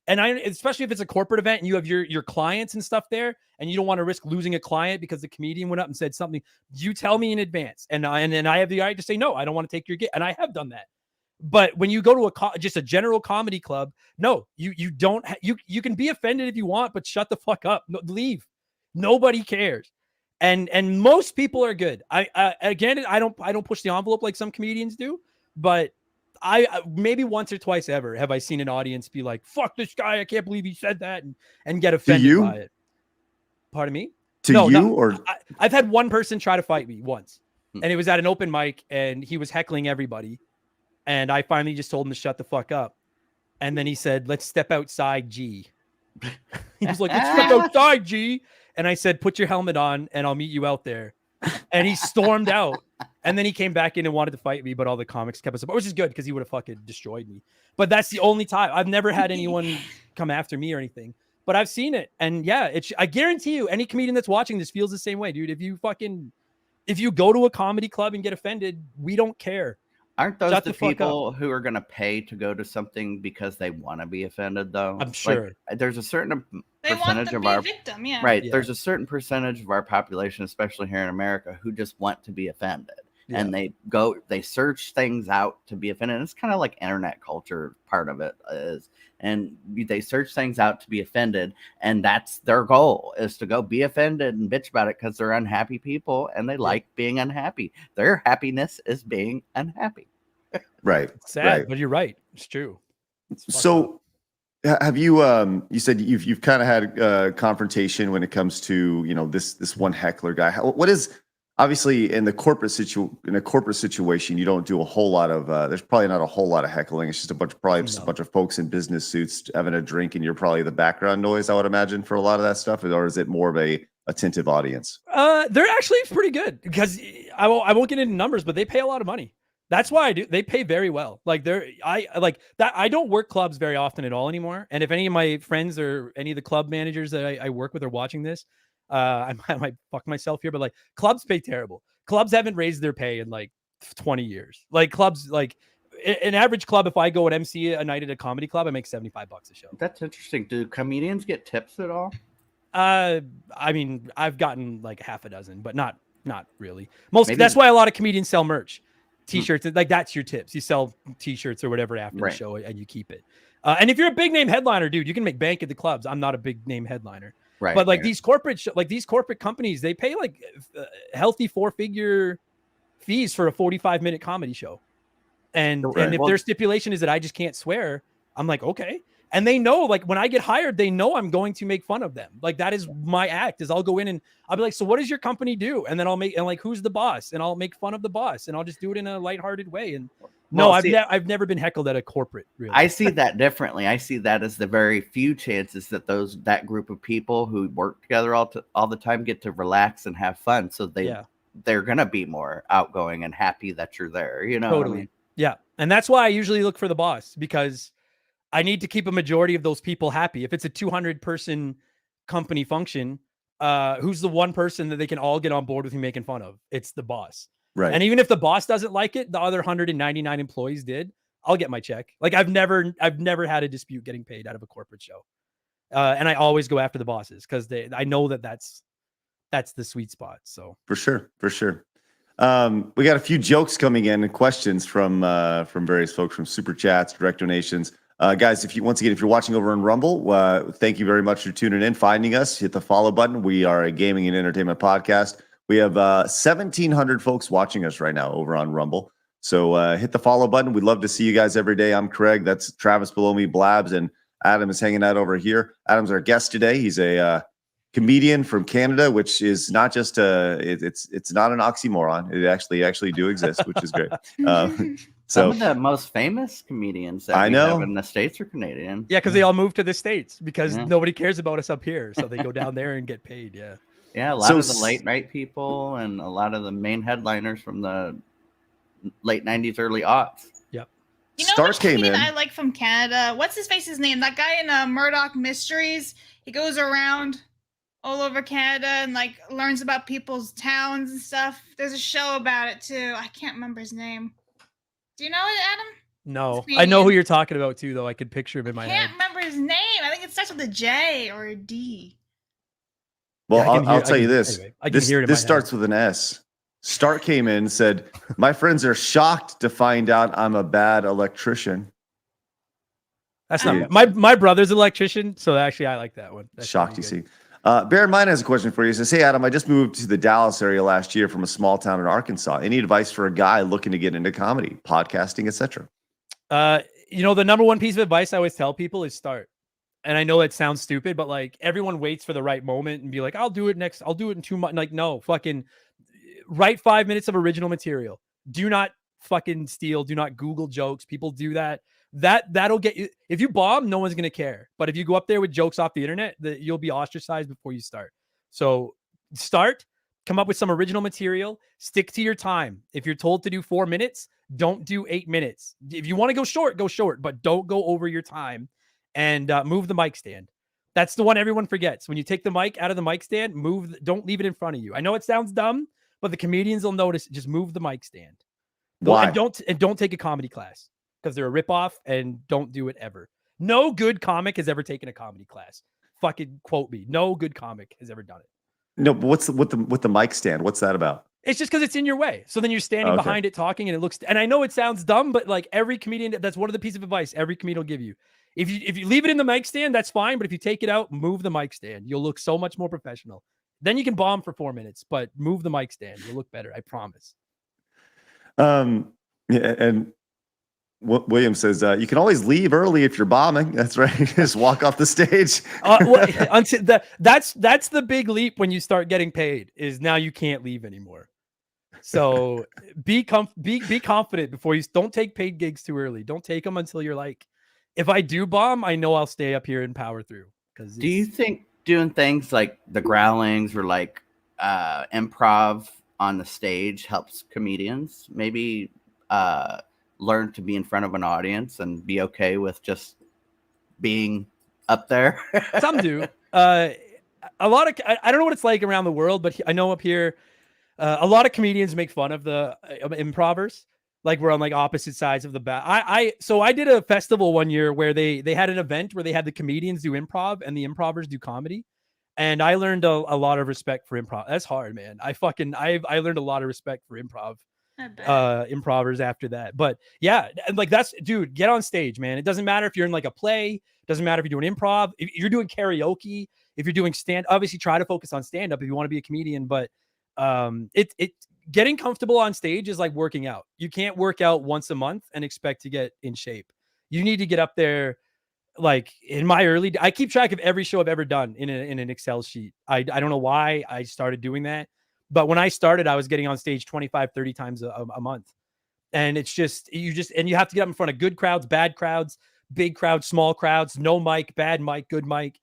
And especially if it's a corporate event and you have your clients and stuff there, and you don't want to risk losing a client because the comedian went up and said something, you tell me in advance. And I have the right to say, no, I don't want to take your gig. And I have done that. But when you go to just a general comedy club, no, you don't. You can be offended if you want, but shut the fuck up. No, leave. Nobody cares, and most people are good. I don't push the envelope like some comedians do, but I maybe once or twice ever have I seen an audience be like, "Fuck this guy! I can't believe he said that," and get offended by it. Pardon me? I've had one person try to fight me once, and it was at an open mic, and he was heckling everybody. And I finally just told him to shut the fuck up. And then he said, let's step outside, G. He was like, let's step outside, G. And I said, put your helmet on and I'll meet you out there. And he stormed out. And then he came back in and wanted to fight me, but all the comics kept us up, which is good because he would have fucking destroyed me. But that's the only time. I've never had anyone come after me or anything. But I've seen it. And yeah, I guarantee you, any comedian that's watching this feels the same way, dude. if you go to a comedy club and get offended, we don't care. Aren't those Shut the the fuck up. people who are going to pay to go to something because they want to be offended, though? I'm sure. Like, there's a certain They want percentage to of be our a victim, yeah. right. Yeah. There's a certain percentage of our population, especially here in America, who just want to be offended, and they search things out to be offended. And it's kind of like internet culture. Part of it is, and they search things out to be offended, and that's their goal, is to go be offended and bitch about it because they're unhappy people and they like being unhappy. Their happiness is being unhappy. Right. It's sad, Right. but you're right. It's true. It's fucked up. So have you you said you've kind of had confrontation when it comes to, you know, this one heckler guy. What is, obviously in a corporate situation, you don't do a whole lot of there's probably not a whole lot of heckling. It's just a bunch of folks in business suits having a drink, and you're probably the background noise, I would imagine, for a lot of that stuff. Or is it more of a attentive audience? They're actually pretty good, because I won't get into numbers, but they pay a lot of money. That's why I do. They pay very well. Like I like that. I don't work clubs very often at all anymore. And if any of my friends or any of the club managers that I work with are watching this, I might fuck myself here, but like, clubs pay terrible. Clubs haven't raised their pay in like 20 years. Like, clubs, like an average club, if I go and MC a night at a comedy club, I make $75 a show. That's interesting. Do comedians get tips at all? I mean, I've gotten like half a dozen, but not really. Maybe- That's why a lot of comedians sell merch. T-shirts, like that's your tips. You sell T-shirts or whatever after the show, and you keep it. And if you're a big name headliner, dude, you can make bank at the clubs. I'm not a big name headliner, Right? But like these corporate companies, they pay like healthy 4-figure fees for a 45-minute comedy show. And if their stipulation is that I just can't swear, I'm like, okay. And they know, like, when I get hired, they know I'm going to make fun of them. Like, that is my act, is I'll go in and I'll be like, so what does your company do? And then who's the boss? And I'll make fun of the boss, and I'll just do it in a lighthearted way. And I've never been heckled at a corporate, really. I see that differently. I see that as the very few chances that that group of people who work together all the time get to relax and have fun. So they're going to be more outgoing and happy that you're there. You know? Totally. What I mean? Yeah. And that's why I usually look for the boss, because I need to keep a majority of those people happy. If it's a 200-person company function, who's the one person that they can all get on board with me making fun of? It's the boss. Right. And even if the boss doesn't like it, the other 199 employees did, I'll get my check. Like, I've never had a dispute getting paid out of a corporate show. And I always go after the bosses, because I know that's the sweet spot. So For sure. We got a few jokes coming in and questions from various folks, from super chats, direct donations. Guys, if you're watching over on Rumble, thank you very much for tuning in, finding us. Hit the follow button. We are a gaming and entertainment podcast. We have 1,700 folks watching us right now over on Rumble. So hit the follow button. We'd love to see you guys every day. I'm Craig. That's Travis below me, Blabs, and Adam is hanging out over here. Adam's our guest today. He's a comedian from Canada, which is not just it's not an oxymoron. It actually do exist, which is great. Some of the most famous comedians that we have in the States are Canadian. Yeah, because they all moved to the States because nobody cares about us up here. So they go down there and get paid. Yeah. Yeah, a lot of the late night people and a lot of the main headliners from the late 90s, early aughts. Yep. You know which comedian I like from Canada? What's his name? That guy in Murdoch Mysteries. He goes around all over Canada and like learns about people's towns and stuff. There's a show about it too. I can't remember his name. Do you know it, Adam? No, I know who you're talking about too, though. I could picture him in my head. I can't remember his name. I think it starts with a J or a D. Well, I'll tell you this. Anyway, this starts with an S. Stark came in and said, "My friends are shocked to find out I'm a bad electrician." That's not my brother's an electrician, so actually I like that one. That's shocked, you see. Bear in Mind has a question for you. He says, "Hey, Adam, I just moved to the Dallas area last year from a small town in Arkansas. Any advice for a guy looking to get into comedy, podcasting, etc.?" The number one piece of advice I always tell people is start. And I know it sounds stupid, but like, everyone waits for the right moment and be like, I'll do it next. I'll do it in 2 months. Like, no, fucking write 5 minutes of original material. Do not fucking steal. Do not Google jokes. People do that. That'll get you. If you bomb, no one's going to care. But if you go up there with jokes off the internet, you'll be ostracized before you start. So start, come up with some original material, stick to your time. If you're told to do 4 minutes, don't do 8 minutes. If you want to go short, but don't go over your time. And move the mic stand. That's the one everyone forgets. When you take the mic out of the mic stand, don't leave it in front of you. I know it sounds dumb, but the comedians will notice. Just move the mic stand. Why? And don't take a comedy class because they're a ripoff, and don't do it ever. No good comic has ever taken a comedy class. Fucking quote me. No good comic has ever done it. No, but what's with the mic stand? What's that about? It's just because it's in your way. So then you're standing Okay. behind it talking, and it looks. And I know it sounds dumb, but like every comedian, that's one of the pieces of advice every comedian will give you. If you leave it in the mic stand, that's fine. But if you take it out, move the mic stand. You'll look so much more professional. Then you can bomb for 4 minutes, but move the mic stand. You'll look better. I promise. Yeah, and William says you can always leave early if you're bombing. That's right. Just walk off the stage. That's the big leap when you start getting paid. Is now you can't leave anymore. So be confident before you don't take paid gigs too early. Don't take them until you're like, if I do bomb, I know I'll stay up here and power through. Because do you think doing things like the growlings or like improv on the stage helps comedians maybe learn to be in front of an audience and be okay with just being up there? Some do. A lot of I don't know what it's like around the world, but I know up here, a lot of comedians make fun of the improvers. Like we're on like opposite sides of the bat. So I did a festival one year where they had an event where they had the comedians do improv and the improvers do comedy. And I learned a lot of respect for improv. That's hard, man. I learned a lot of respect for improvers after that. But yeah, like that's, dude, get on stage, man. It doesn't matter if you're in like a play, it doesn't matter if you're doing improv, if you're doing karaoke, if you're doing obviously try to focus on stand up if you want to be a comedian, but getting comfortable on stage is like working out. You can't work out once a month and expect to get in shape. You need to get up there. Like in my I keep track of every show I've ever done in an Excel sheet. I don't know why I started doing that, but when I started, I was getting on stage 25, 30 times a month. And it's just, you have to get up in front of good crowds, bad crowds, big crowds, small crowds, no mic, bad mic, good mic.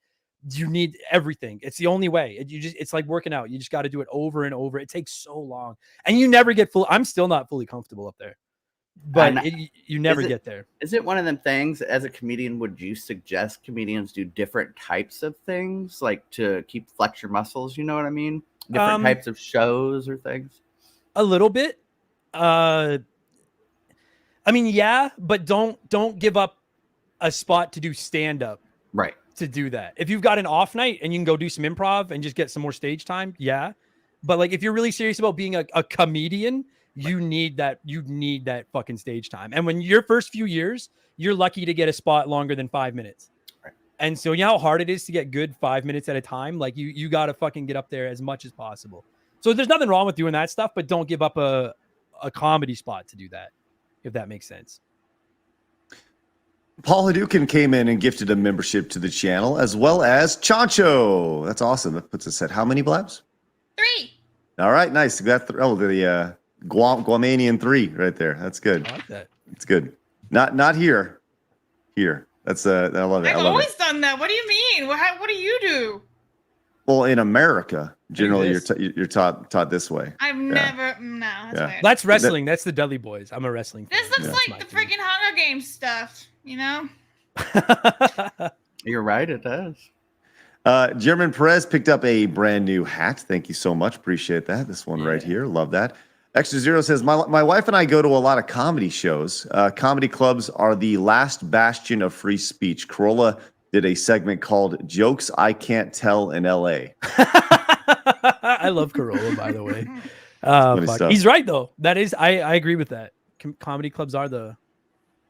You need everything. It's the only way. It's like working out. You just got to do it over and over. It takes so long and you never get I'm still not fully comfortable up there, but you never get there. Is it one of them things as a comedian, would you suggest comedians do different types of things like to flex your muscles? You know what I mean? Different types of shows or things? A little bit. I mean, yeah, but don't give up a spot to do stand up. Right. To do that. If you've got an off night and you can go do some improv and just get some more stage time, yeah. But like if you're really serious about being a comedian, you need that fucking stage time. And when your first few years, you're lucky to get a spot longer than 5 minutes. Right. And so you know how hard it is to get good 5 minutes at a time? Like you got to fucking get up there as much as possible. So there's nothing wrong with doing that stuff, but don't give up a comedy spot to do that, if that makes sense. Paul Hadouken came in and gifted a membership to the channel, as well as Chancho. That's awesome. That puts us at how many blabs? 3. All right, nice. Got the Guamanian 3 right there. That's good. I like that. It's good. Not here. Here. That's I love it. I've always done that. What do you mean? What do you do? Well, in America, generally you're taught this way. I've never. No, that's weird. That's wrestling. That's the Dudley Boys. I'm a wrestling fan. This looks like the freaking Hunger Games stuff. You know. You're right. It does. German Perez picked up a brand new hat. Thank you so much. Appreciate that. This one right here. Love that. Extra Zero says, my wife and I go to a lot of comedy shows. Comedy clubs are the last bastion of free speech. Corolla did a segment called Jokes I Can't Tell in LA. I love Corolla, by the way. He's right, though. That is, I agree with that. Comedy clubs are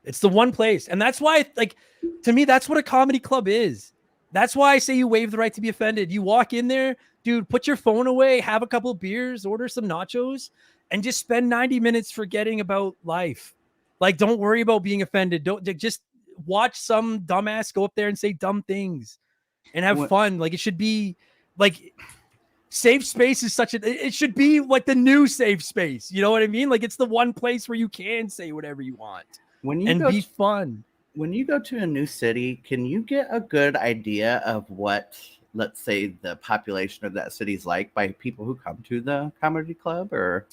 it's the one place. And that's why, like, to me, that's what a comedy club is. That's why I say you waive the right to be offended. You walk in there, dude, put your phone away, have a couple of beers, order some nachos, and just spend 90 minutes forgetting about life. Like, don't worry about being offended. Just watch some dumbass go up there and say dumb things and have fun. Like, it should be like safe space is it should be like the new safe space. You know what I mean? Like, it's the one place where you can say whatever you want be fun. When you go to a new city, can you get a good idea of what, let's say, the population of that city is like by people who come to the comedy club, or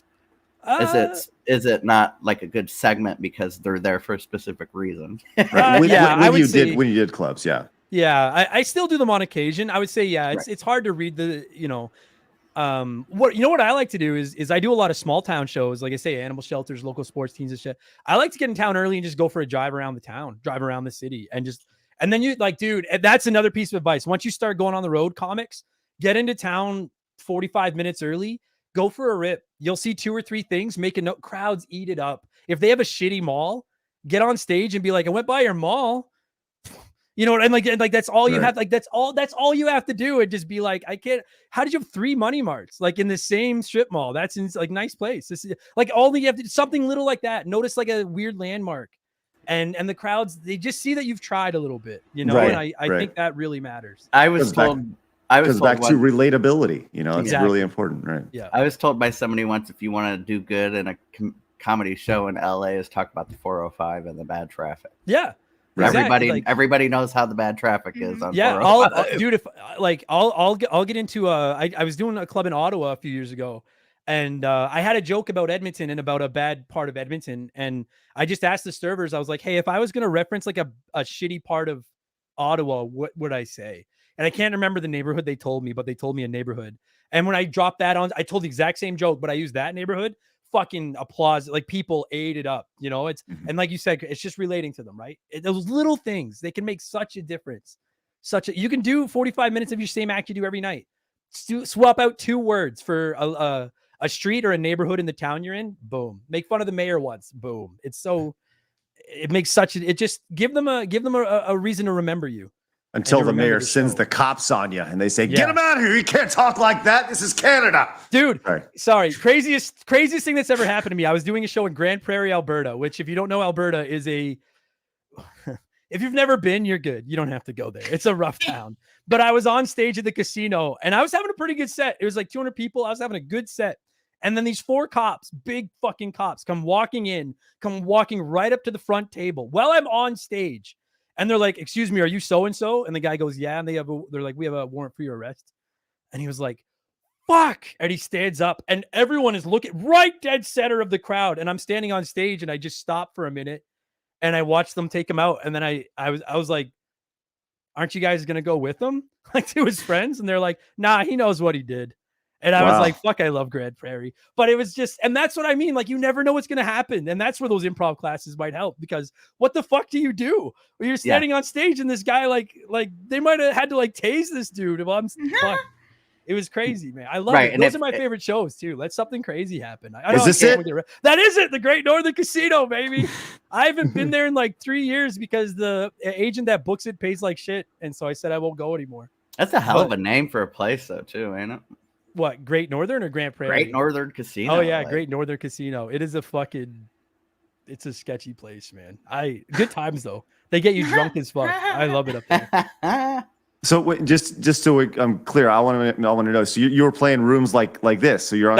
is it not like a good segment because they're there for a specific reason? Right. When you did clubs, yeah. Yeah, I still do them on occasion. I would say, it's hard to read What I like to do is I do a lot of small town shows, like I say, animal shelters, local sports teams and shit. I like to get in town early and just go for a drive around the town, drive around the city, and then you like, dude, that's another piece of advice. Once you start going on the road, comics, get into town 45 minutes early, go for a rip. You'll see 2 or 3 things, make a note, crowds eat it up. If they have a shitty mall, get on stage and be like, I went by your mall. You know, and like that's all you have. Like that's all you have to do, and just be like, I can't. How did you have 3 money marts like in the same strip mall? That's in like nice place. This is like all you have to do, something little like that. Notice like a weird landmark, and the crowds, they just see that you've tried a little bit, you know. And I think that really matters. I was told back to relatability. You know, it's Exactly. really important, right? Yeah. I was told by somebody once, if you want to do good in a comedy show in LA, is talk about the 405 and the bad traffic. Yeah. Exactly. Everybody knows how the bad traffic is on 405. Dude, if like I'll get into I was doing a club in Ottawa a few years ago, and I had a joke about Edmonton and about a bad part of Edmonton, and I just asked the servers, I was like, hey, if I was gonna reference like a shitty part of Ottawa, what would I say? And I can't remember the neighborhood they told me, but they told me a neighborhood. And when I dropped that on, I told the exact same joke, but I used that neighborhood. Fucking applause, like people ate it up, you know. It's and like you said, it's just relating to them, right? Those little things, they can make such a difference. You can do 45 minutes of your same act you do every night. Swap out 2 words for a street or a neighborhood in the town you're in. Boom. Make fun of the mayor once. Boom. It makes such it just give them a reason to remember you. Until the mayor sends the cops on you and they say, get him out of here. You can't talk like that. This is Canada. Dude, sorry. Craziest thing that's ever happened to me. I was doing a show in Grand Prairie, Alberta, which if you don't know, Alberta is if you've never been, you're good. You don't have to go there. It's a rough town. But I was on stage at the casino and I was having a pretty good set. It was like 200 people. I was having a good set. And then these 4 cops, big fucking cops, come walking right up to the front table while I'm on stage. And they're like, excuse me, are you so-and-so? And the guy goes, yeah. And they're like, we have a warrant for your arrest. And he was like, fuck. And he stands up and everyone is looking right dead center of the crowd. And I'm standing on stage and I just stopped for a minute and I watched them take him out. And then I was like, aren't you guys going to go with him? Like to his friends? And they're like, nah, he knows what he did. And I was like, fuck, I love Grand Prairie. But it was just, and that's what I mean. Like, you never know what's going to happen. And that's where those improv classes might help, because what the fuck do you do when you're standing on stage and this guy, like they might have had to like tase this dude. Well, fuck. It was crazy, man. I love it. Those are my favorite shows too. Let something crazy happen. Is this it? That is it. The Great Northern Casino, baby. I haven't been there in like 3 years because the agent that books it pays like shit. And so I said, I won't go anymore. That's a hell of a name for a place though, too, ain't it? What, Great Northern or Grand Prairie? Great Northern Casino. Oh yeah, Great Northern Casino. It is it's a sketchy place, man. Good times though. They get you drunk as fuck. I love it up there. So wait, just so I'm clear, I want to know. So you were playing rooms like this. So you're on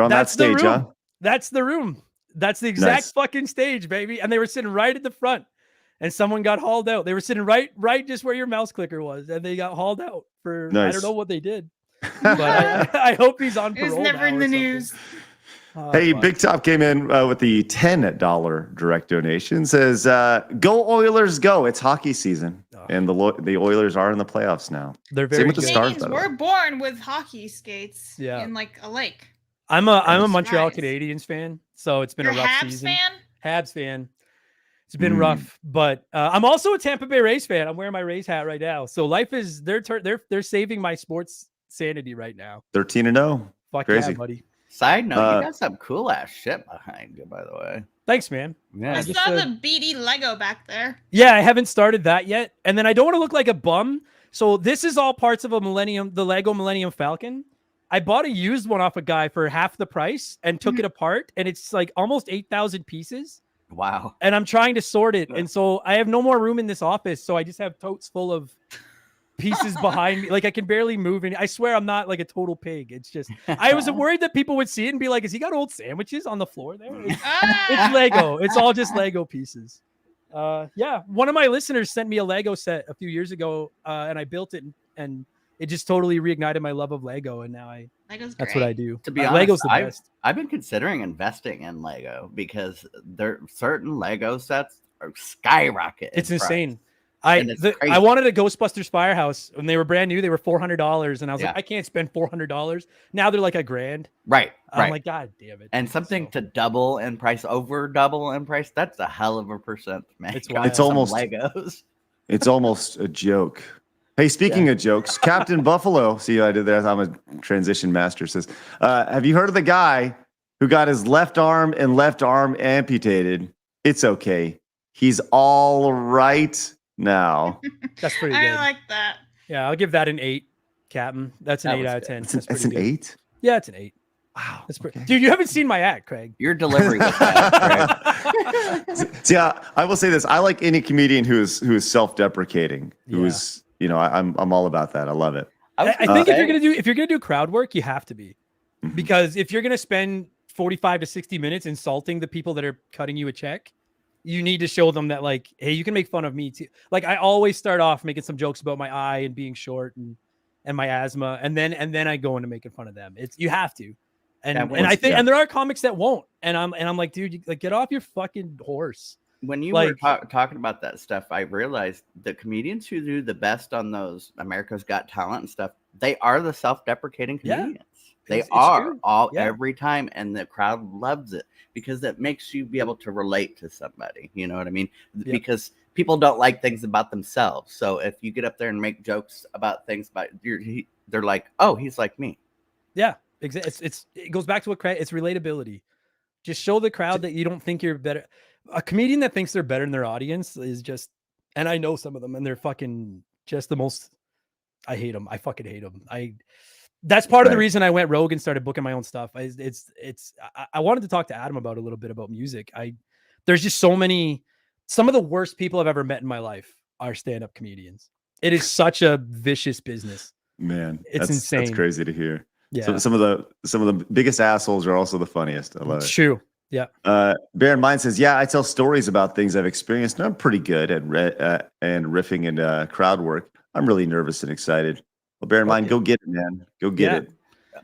that stage, huh? That's the room. That's the exact fucking stage, baby. And they were sitting right at the front. And someone got hauled out. They were sitting right just where your mouse clicker was, and they got hauled out for I don't know what they did. But I hope he's on parole. It was never in the news. Hey, Big Top came in with the $10 direct donation. Says, "Go Oilers, go! It's hockey season, and the Oilers are in the playoffs now." They're very with the Stars. We're born with hockey skates in like a lake. I'm a Montreal Canadiens fan, so it's been a rough Habs season. Fan? Habs fan. It's been rough, but I'm also a Tampa Bay Rays fan. I'm wearing my Rays hat right now. So life is they're saving my sports sanity right now. 13-0. Fuck crazy, yeah, buddy. Side note, you got some cool ass shit behind you, by the way. Thanks, man. Yeah, I saw the BD Lego back there. Yeah, I haven't started that yet. And then I don't want to look like a bum. So this is all parts of the Lego Millennium Falcon. I bought a used one off a guy for half the price and took it apart. And it's like almost 8,000 pieces. Wow. And I'm trying to sort it. And so I have no more room in this office. So I just have totes full of pieces behind me. Like I can barely move. And I swear I'm not like a total pig. It's just, I was worried that people would see it and be like, has he got old sandwiches on the floor there? It's Lego. It's all just Lego pieces. Yeah. One of my listeners sent me a Lego set a few years ago and I built it and it just totally reignited my love of Lego. And now that's what I do. To be honest, Lego's the best. I've been considering investing in Lego because there certain Lego sets are skyrocket. It's insane. And it's crazy. I wanted a Ghostbusters Firehouse when they were brand new. They were $400, and I was Yeah. like, I can't spend $400. Now they're like $1,000. Right. I'm like, God damn it! And dude, something so- to double in price, over double in price, that's a hell of a percent, man. It's On wild. It's some almost- Legos. It's almost a joke. Hey, speaking of jokes, Captain Buffalo, see what I did there? I'm a transition master, says, have you heard of the guy who got his left arm amputated? It's okay. He's all right now. That's pretty I good. like that. Yeah, I'll give that an 8, Captain. That's an That 8 was out of good. 10. It's That's an pretty good. 8? Yeah, it's an 8. Wow. That's pretty. okay. Dude, you haven't seen my act, Craig. Your delivery was bad, Craig. See, I will say this. I like any comedian who is self-deprecating, who is, I'm all about that. I love it. I think if you're gonna do crowd work, you have to be, Mhm. because if you're gonna spend 45 to 60 minutes insulting the people that are cutting you a check, you need to show them that, like, hey, you can make fun of me too. Like, I always start off making some jokes about my eye and being short and my asthma, and then I go into making fun of them. You have to. And I think and there are comics that won't. And I'm like, dude, like, get off your fucking horse. When you Like- were talking about that stuff, I realized the comedians who do the best on those America's Got Talent and stuff, they are the self-deprecating Yeah. comedians. They It's are true. all Yeah. every time, and the crowd loves it because it makes you be able to relate to somebody. You know what I mean? Yep. Because people don't like things about themselves. So if you get up there and make jokes about things about they're like, oh, he's like me. Yeah, it goes back to what Craig, it's relatability. Just show the crowd that you don't think you're better. A comedian that thinks they're better than their audience is just, and I know some of them, and they're fucking just the most. I hate them. I fucking hate them. That's part of the Right. reason I went rogue and started booking my own stuff. I wanted to talk to Adam about a little bit about music. There's just some of the worst people I've ever met in my life are stand-up comedians. It is such a vicious business. Man, It's that's insane. crazy to hear. Yeah, So, some of the biggest assholes are also the funniest. I love it's it. true. Yeah. Bear in Mind says, yeah, I tell stories about things I've experienced, and I'm pretty good at and riffing and crowd work. I'm really nervous and excited. Well, bear in mind, Okay. go get it, man. Go get Yeah. it.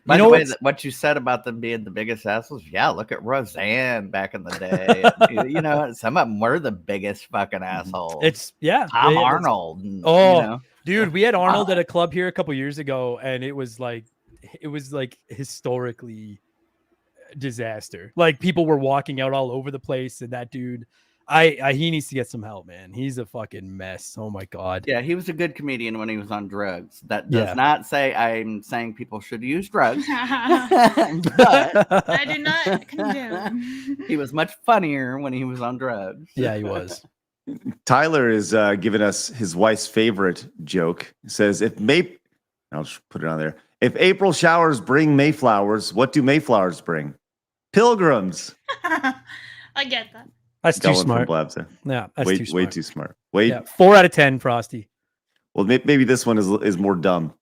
By You the know way, what's- what you said about them being the biggest assholes, yeah, look at Roseanne back in the day. You know, some of them were the biggest fucking assholes. It's Tom it's- Arnold. And, Oh, you know, dude, we had Arnold at a club here a couple years ago, and it was like historically disaster. Like, people were walking out all over the place, and that dude, he needs to get some help, man. He's a fucking mess. Oh my god. yeah, he was a good comedian when he was on drugs. That does Yeah. not say I'm saying people should use drugs, I but do not condone. he was much funnier when he was on drugs. Yeah, he was. Tyler is giving us his wife's favorite joke. He says, I'll just put it on there. If April showers bring Mayflowers, what do Mayflowers bring? Pilgrims. I get that. That's too Going from smart. Blabs. Yeah, that's way too smart. too smart. Way Yeah, 4 out of 10, Frosty. Well, maybe this one is more dumb.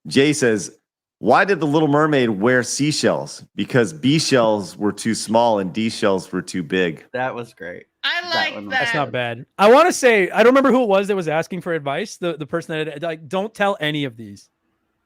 Jay says, why did the Little Mermaid wear seashells? Because B shells were too small and D shells were too big. That was great. I like one- that. That's not bad. I want to say, I don't remember who it was that was asking for advice. The person that, like, don't tell any of these.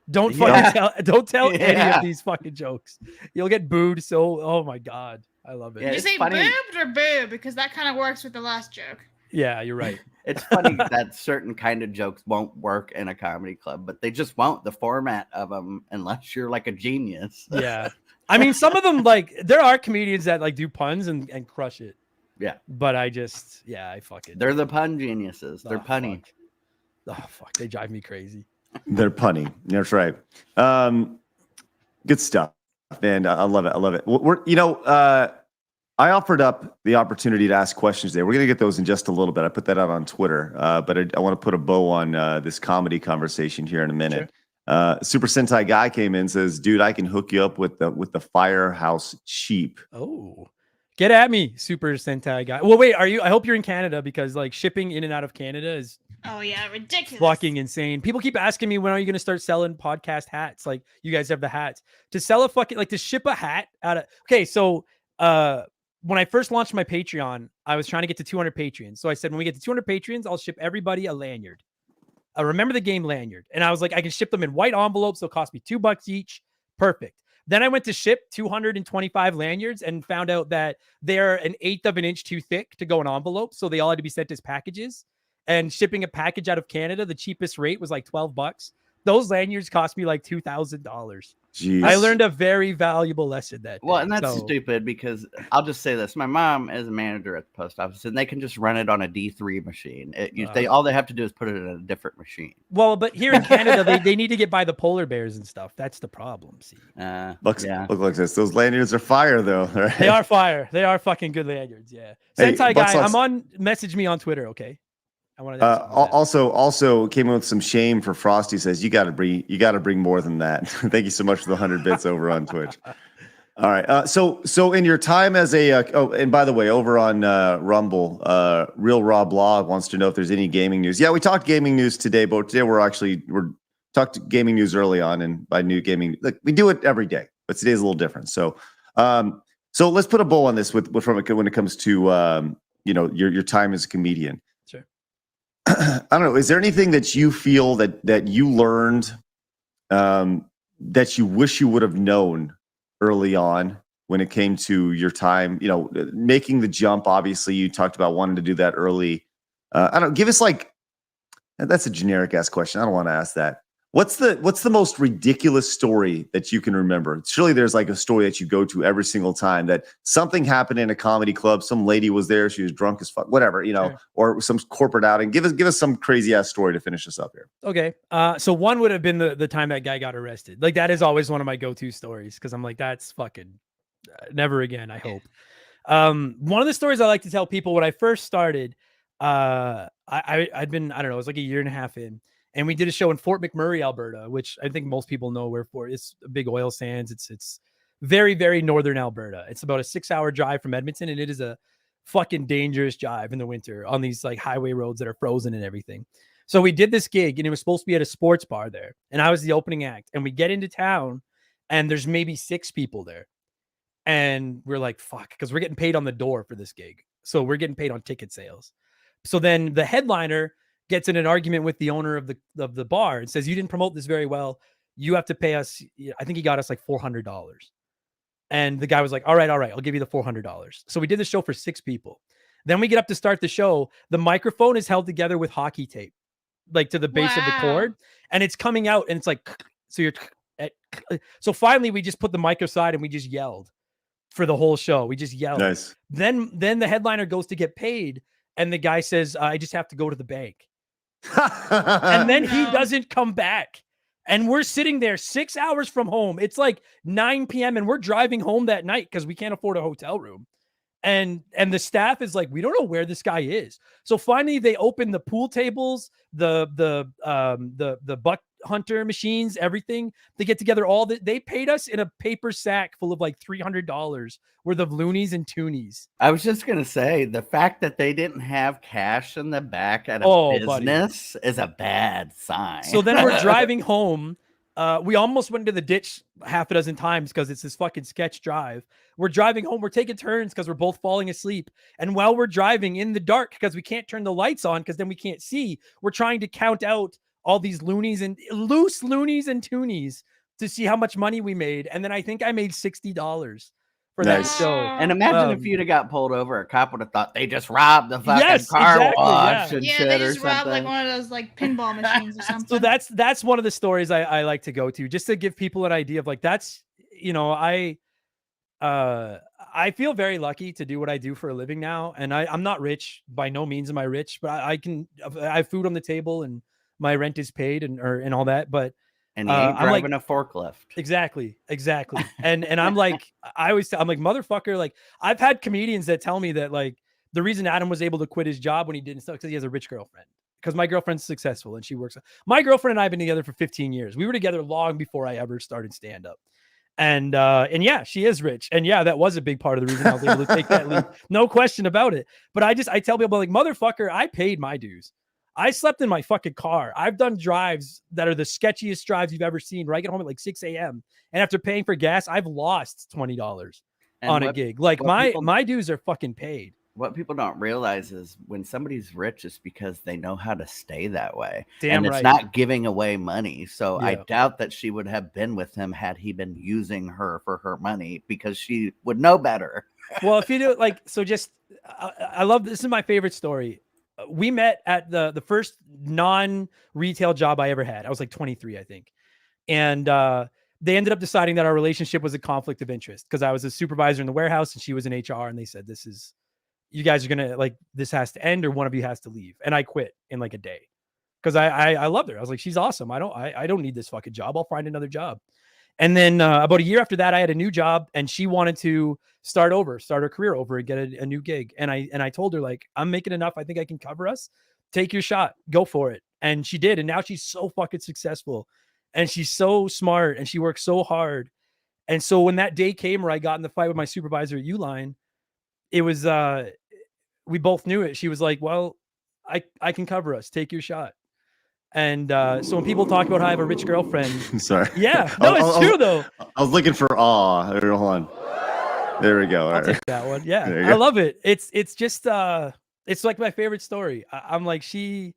Don't fucking don't tell any Yeah. of these fucking jokes. You'll get booed. So, oh my god, I love it. Yeah, Did you it's say funny. boobed or boo? Because that kind of works with the last joke. Yeah, you're right. It's funny that certain kind of jokes won't work in a comedy club, but they just won't. The format of them, unless you're like a genius. Yeah, I mean, some of them, like, there are comedians that like do puns and crush it. Yeah. But I fucking. They're the pun geniuses. They're punny. Fuck. Oh fuck, they drive me crazy. They're punny. That's right. Good stuff, man. I love it. I love it. I offered up the opportunity to ask questions there. We're going to get those in just a little bit. I put that out on Twitter, but I want to put a bow on this comedy conversation here in a minute. Super Sentai guy came in and says, dude, I can hook you up with the Firehouse cheap. Oh, get at me, Super Sentai guy. Well, wait, I hope you're in Canada, because like shipping in and out of Canada is Oh yeah, ridiculous. fucking insane. People keep asking me, when are you going to start selling podcast hats? Like, you guys have the hats to sell a fucking, like, to ship a hat out of. Okay, so when I first launched my Patreon, I was trying to get to 200 Patreons. So I said, when we get to 200 Patreons, I'll ship everybody a lanyard, a Remember the Game lanyard. And I was like, I can ship them in white envelopes. They'll cost me $2 each. Perfect. Then I went to ship 225 lanyards and found out that they're 1/8 of an inch too thick to go in envelopes. So they all had to be sent as packages. and shipping a package out of Canada, the cheapest rate was like $12. Those lanyards cost me like $2,000. Jeez. I learned a very valuable lesson that day. Well, and that's So, stupid because I'll just say this: my mom is a manager at the post office, and they can just run it on a D3 machine. All they have to do is put it in a different machine. well, but here in Canada, they need to get by the polar bears and stuff. That's the problem. See, Look like this. Those lanyards are fire, though. Right? they are fire. They are fucking good lanyards. Yeah. Hey, Sentai Bucks, guy, message me on Twitter, okay? I want to. Also came in with some shame for Frosty. Says you got to bring more than that. Thank you so much for the 100 bits over on Twitch. All right. So in your time as a and by the way, over on Rumble, Real Raw Blog wants to know if there's any gaming news. Yeah, we talked gaming news today, but today we're talked gaming news early on, and by new gaming, like we do it every day, but today's a little different. So let's put a bow on this when it comes to your time as a comedian. I don't know. Is there anything that you feel that you learned that you wish you would have known early on when it came to your time? You know, making the jump. Obviously, you talked about wanting to do that early. I don't. Give us that's a generic ass question. I don't want to ask that. What's the most ridiculous story that you can remember? Surely there's like a story that you go to every single time that something happened in a comedy club. Some lady was there. She was drunk as fuck, whatever, sure. Or some corporate outing. Give us some crazy ass story to finish us up here. Okay. So one would have been the time that guy got arrested. Like that is always one of my go-to stories. Cause I'm like, that's fucking never again. I hope. One of the stories I like to tell people when I first started, I'd been, I don't know, it was like a year and a half in. And we did a show in Fort McMurray, Alberta, which I think most people know where for. It's a big oil sands. It's very, very northern Alberta. It's about a 6-hour drive from Edmonton, and it is a fucking dangerous drive in the winter on these like highway roads that are frozen and everything. So we did this gig, and it was supposed to be at a sports bar there, and I was the opening act. And we get into town, and there's maybe 6 people there, and we're like, fuck, because we're getting paid on the door for this gig, so we're getting paid on ticket sales. So then the headliner gets in an argument with the owner of the bar and says, you didn't promote this very well. You have to pay us. I think he got us like $400. And the guy was like, all right, I'll give you the $400. So we did the show for 6 people. Then we get up to start the show. The microphone is held together with hockey tape, like to the base of the cord, and it's coming out, and it's like, so finally we just put the mic aside and we just yelled for the whole show. We just yelled. Nice. Then the headliner goes to get paid, and the guy says, I just have to go to the bank. And then he doesn't come back, and we're sitting there 6 hours from home. It's like 9 p.m. and we're driving home that night because we can't afford a hotel room. And the staff is like, we don't know where this guy is. So finally they open the pool tables, the buck hunter machines, everything. They get together they paid us in a paper sack full of like $300 worth of loonies and toonies. I was just going to say, the fact that they didn't have cash in the back at a business is a bad sign. So then we're driving home. We almost went into the ditch half a dozen times because it's this fucking sketch drive. We're driving home. We're taking turns because we're both falling asleep. And while we're driving in the dark, because we can't turn the lights on because then we can't see, we're trying to count out all these loonies and toonies to see how much money we made. And then I think I made $60 for that show. And imagine if you'd have got pulled over, a cop would have thought they just robbed the fucking car wash and shit they just or robbed something. like one of those like pinball machines or something. So that's one of the stories I like to go to, just to give people an idea of like, that's, I feel very lucky to do what I do for a living now. And I'm not rich. By no means am I rich, but I have food on the table and my rent is paid and all that. But and you ain't driving a forklift. Exactly. And I'm like, I'm like, motherfucker, like I've had comedians that tell me that like the reason Adam was able to quit his job when he didn't, because he has a rich girlfriend. Because my girlfriend's successful and she works. My girlfriend and I have been together for 15 years. We were together long before I ever started stand-up. And yeah, she is rich. And yeah, that was a big part of the reason I was able to take that leap. No question about it. But I tell people like, motherfucker, I paid my dues. I slept in my fucking car. I've done drives that are the sketchiest drives you've ever seen, where I get home at like 6 a.m. And after paying for gas, I've lost $20 on a gig. Like my dues are fucking paid. What people don't realize is when somebody's rich, it's because they know how to stay that way. Damn and it's right. not giving away money. So Yeah. I doubt that she would have been with him had he been using her for her money, because she would know better. Well, if you do like, so just, I love, this is my favorite story. we met at the first non-retail job I ever had. I was like 23, I think. And they ended up deciding that our relationship was a conflict of interest because I was a supervisor in the warehouse and she was in HR. And they said, you guys are going to like, this has to end or one of you has to leave. And I quit in like a day because I loved her. I was like, she's awesome. I don't need this fucking job. I'll find another job. And then about a year after that, I had a new job and she wanted to start her career over and get a new gig. And I told her, like, I'm making enough. I think I can cover us. Take your shot. Go for it. And she did. And now she's so fucking successful and she's so smart and she works so hard. And so when that day came where I got in the fight with my supervisor at Uline, it was, we both knew it. She was like, well, I can cover us. Take your shot. And so when people talk about how I have a rich girlfriend, Sorry. Yeah, no, it's true though. I was looking for awe. Hold on. There we go. I'll take that one. Yeah, I love it. It's just it's like my favorite story. I'm like, she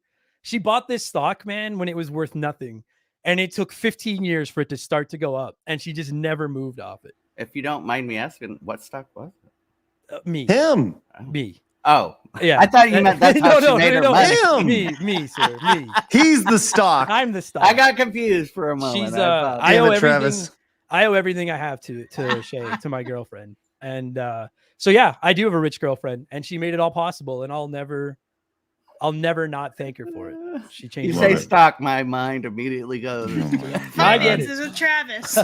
bought this stock, man, when it was worth nothing, and it took 15 years for it to start to go up, and she just never moved off it. If you don't mind me asking, what stock was it? Me. Me. Oh, yeah. I thought you meant that's how she made her money. Me, sir. Me. He's the stock. I'm the stock. I got confused for a moment. She's I owe everything. Travis. I owe everything I have to Shay, to my girlfriend. And so yeah, I do have a rich girlfriend, and she made it all possible, and I'll never not thank her for it. She changed. You say stock, my mind immediately goes. I get it. This is Travis.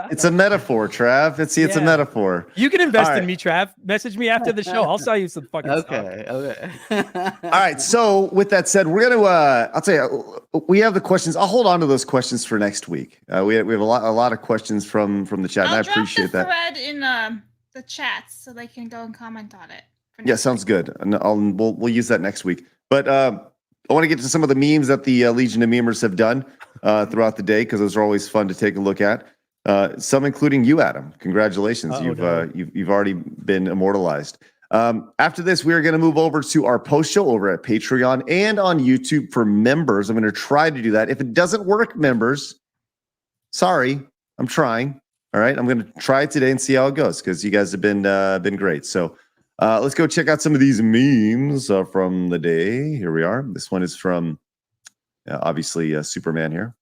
It's a metaphor, Trav. It's a metaphor. You can invest in me, Trav. Message me after the show. I'll sell you some fucking stock. Okay. All right. So with that said, we're gonna. I'll tell you, we have the questions. I'll hold on to those questions for next week. We have a lot of questions from the chat, and I appreciate that. I'll drop the thread in the chats so they can go and comment on it. Yeah, sounds good. And we'll use that next week. But I want to get to some of the memes that the Legion of Memers have done throughout the day, because those are always fun to take a look at. Some including you, Adam. Congratulations. You've already been immortalized. After this, we are going to move over to our post show over at Patreon and on YouTube for members. I'm going to try to do that. If it doesn't work, members, sorry, I'm trying. All right, I'm going to try it today and see how it goes, because you guys have been great. So let's go check out some of these memes from the day. Here we are. This one is from, obviously, Superman here.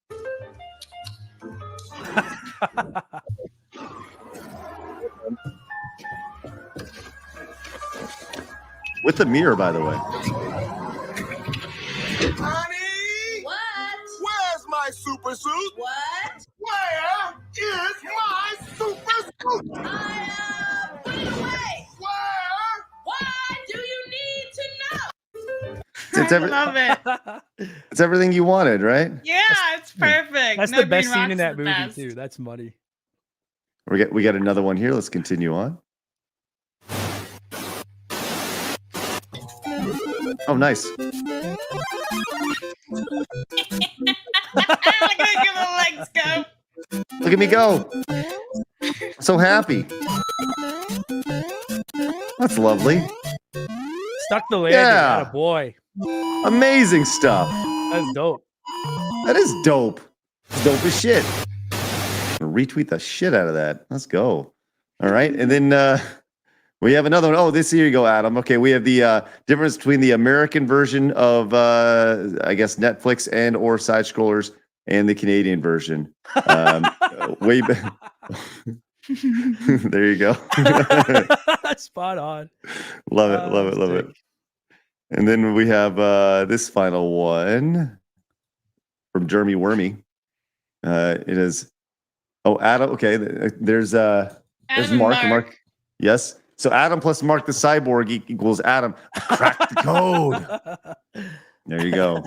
With the mirror, by the way. Honey! What? Where's my super suit? What? Where is my super suit? Wait away. Where? Why do you need to know? I love it. It's everything you wanted, right? Yeah, it's perfect. That's No the best Green scene in Rock's that the movie best. too. That's money. We got another one here. Let's continue on. Oh, nice. Look at your little legs go. Look at me go. I'm so happy. That's lovely. Stuck the landing. Yeah. Boy. Amazing stuff. That's dope. That is dope. It's dope as shit. Retweet the shit out of that. Let's go. All right. And then we have another one. Oh, here you go, Adam. Okay, we have the difference between the American version of, I guess, Netflix and or side scrollers and the Canadian version. Way back. There you go. Spot on. Love it. And then we have this final one from Jeremy Wormy. It is, Adam. Okay, there's Mark. Mark. Yes. So Adam plus Mark the Cyborg equals Adam. Crack the code. There you go.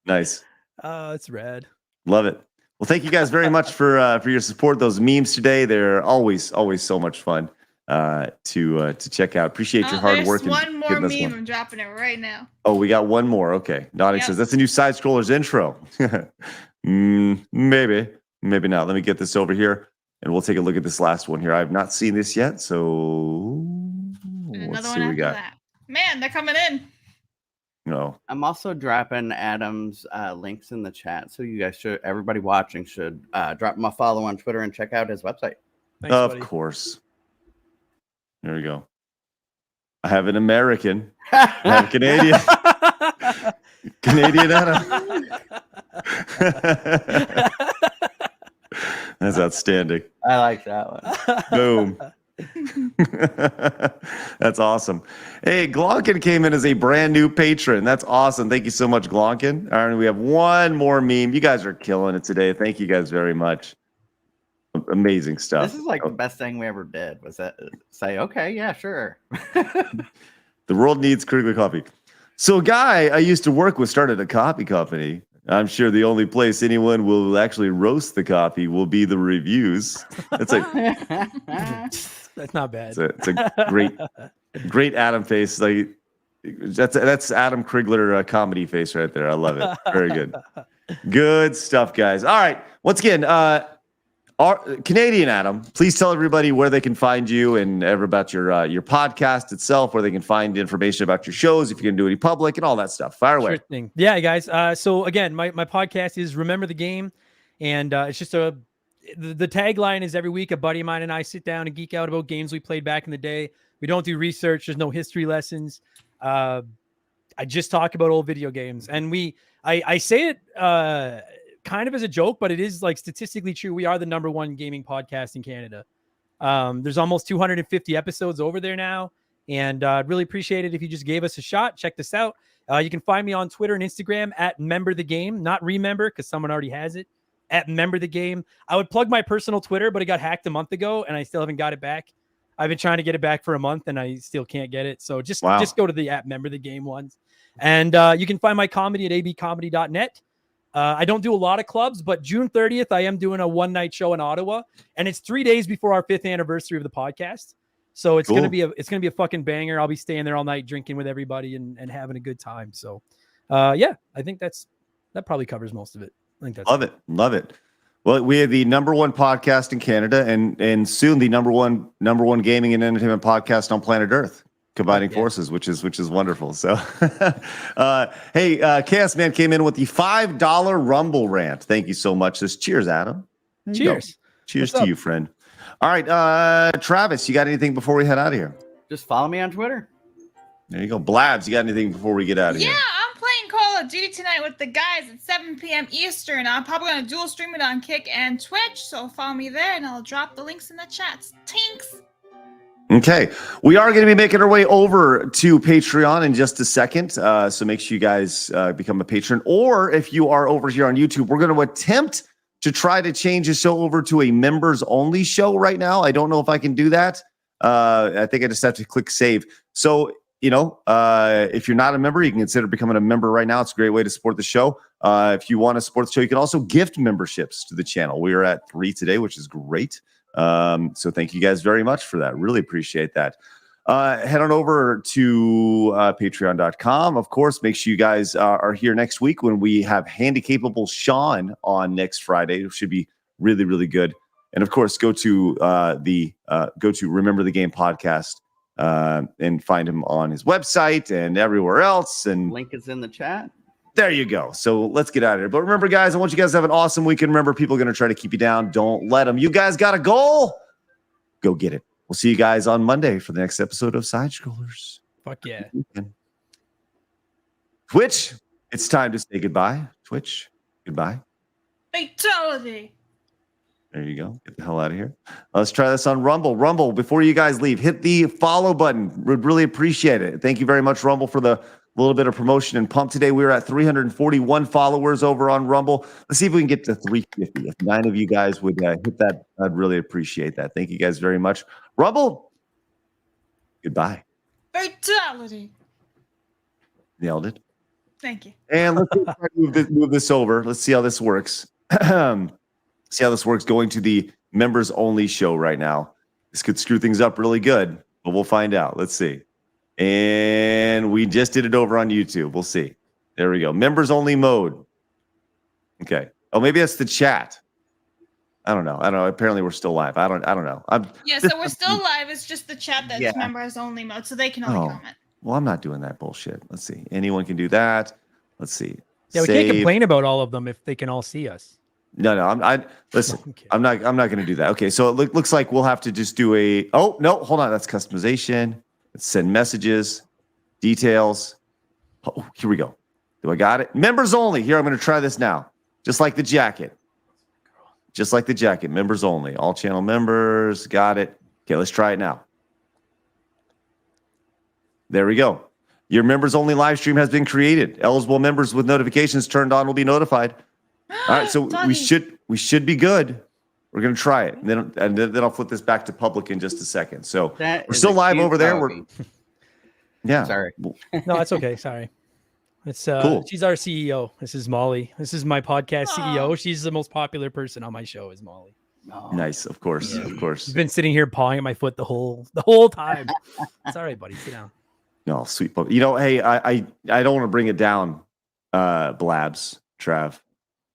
Nice. Oh, it's rad. Love it. Well, thank you guys very much for your support. Those memes today, they're always so much fun to check out. Appreciate your hard work. There's one more meme. I'm dropping it right now. Oh, we got one more. Okay. Nodding says that's a new side scrollers intro. Maybe not. Let me get this over here. And we'll take a look at this last one here. I have not seen this yet, so let's see what we got. That. Man, they're coming in. No. I'm also dropping Adam's links in the chat, so you guys everybody watching should drop him a follow on Twitter and check out his website. Thanks, of buddy. course. There we go. I have an American. I have a Canadian. Canadian Adam. That's outstanding. I like that one. Boom. That's awesome. Hey, Glonkin came in as a brand new patron. That's awesome. Thank you so much, Glonkin. All right, we have one more meme. You guys are killing it today. Thank you guys very much. Amazing stuff. This is like the best thing we ever did. Was that say, okay, yeah, sure. The world needs critical coffee. So a guy I used to work with started a coffee company. I'm sure the only place anyone will actually roast the coffee will be the reviews. That's That's not bad. it's a great Adam face. Like that's Adam Krigler comedy face right there. I love it. Very good. Good stuff, guys. All right. Once again, our Canadian Adam, please tell everybody where they can find you and ever about your podcast itself, where they can find information about your shows, if you're going to do any public and all that stuff. Fire away. Sure thing. Yeah, guys. So again, my podcast is Remember the Game, and it's just the tagline is every week a buddy of mine and I sit down and geek out about games we played back in the day. We don't do research. There's no history lessons. I just talk about old video games, and I say it kind of as a joke, but it is like statistically true. We are the #1 gaming podcast in Canada. There's almost 250 episodes over there now, and I'd really appreciate it if you just gave us a shot. Check this out. You can find me on Twitter and Instagram at @memberthegame, not remember because someone already has it. At @memberthegame. I would plug my personal Twitter, but it got hacked a month ago, and I still haven't got it back. I've been trying to get it back for a month, and I still can't get it. So just go to the @memberthegame ones, and you can find my comedy at abcomedy.net. I don't do a lot of clubs, but June 30th, I am doing a one-night show in Ottawa, and it's 3 days before our 5th anniversary of the podcast. So it's gonna be a fucking banger. I'll be staying there all night, drinking with everybody and having a good time. So, yeah, I think that probably covers most of it. I think that's Love it. Well, we have the #1 podcast in Canada, and soon the number one gaming and entertainment podcast on planet Earth. Combining forces, which is wonderful. So, hey, Chaos Man came in with the $5 Rumble rant. Thank you so much. Cheers, Adam. Cheers. Cheers to you, friend. All right, Travis, you got anything before we head out of here? Just follow me on Twitter. There you go. Blabs, you got anything before we get out of here? Yeah, I'm playing Call of Duty tonight with the guys at 7 p.m. Eastern. I'm probably going to dual stream it on Kick and Twitch, so follow me there, and I'll drop the links in the chats. Tinks! Okay, we are going to be making our way over to Patreon in just a second, so make sure you guys become a patron. Or if you are over here on YouTube, we're going to attempt to try to change the show over to a members-only show right now. I don't know if I can do that. I think I just have to click save. So, if you're not a member, you can consider becoming a member right now. It's a great way to support the show. If you want to support the show, you can also gift memberships to the channel. We are at 3 today, which is great. So thank you guys very much for that. Really appreciate that. Head on over to patreon.com. Of course, make sure you guys are here next week when we have Handicapable Sean on next Friday. It should be really, really good. And of course, go to Remember the Game podcast and find him on his website and everywhere else. And Link is in the chat. there you go. So let's get out of here. But remember, guys, I want you guys to have an awesome weekend. Remember, people are going to try to keep you down. Don't let them. You guys got a goal. Go get it. We'll see you guys on Monday for the next episode of Side Scrollers. Fuck yeah. Twitch, it's time to say goodbye. Twitch, goodbye. Fatality! There you go. Get the hell out of here. Let's try this on Rumble. Rumble, before you guys leave, hit the follow button. Would really appreciate it. Thank you very much, Rumble, for the little bit of promotion and pump today. We were at 341 followers over on Rumble. Let's see if we can get to 350. If 9 of you guys would hit that, I'd really appreciate that. Thank you guys very much. Rumble, goodbye. Fatality! Nailed it. Thank you. And let's try to move this over. Let's see how this works. See how this works going to the members only show right now. This could screw things up really good, but we'll find out. Let's see. And we just did it over on YouTube. We'll see. There we go. Members only mode. Okay. Oh, maybe that's the chat. I don't know. Apparently we're still live. I don't know. So we're still live. It's just the chat that's members only mode, so they can only comment. Well, I'm not doing that bullshit. Let's see. Anyone can do that. Let's see. Yeah, we can't complain about all of them if they can all see us. No. Listen. I'm not going to do that. Okay. So it looks like we'll have to just do a. Oh no, hold on. That's customization. Let's send messages, details. Oh, here we go. Do I got it? Members only. Here, I'm going to try this now. Just like the jacket. Just like the jacket. Members only. All channel members. Got it. Okay, let's try it now. There we go. Your members only live stream has been created. Eligible members with notifications turned on will be notified. All right, so we should be good. We're going to try it. And then I'll flip this back to public in just a second. So we're still live over there. Yeah. Sorry. No, that's okay. Sorry. It's Cool. She's our CEO. This is Molly. This is my podcast CEO. She's the most popular person on my show is Molly. Oh. Nice, of course, of course. She's been sitting here pawing at my foot the whole time. It's all right, buddy. Sit down. No, sweet. You know, hey, I don't want to bring it down, Blabs, Trav.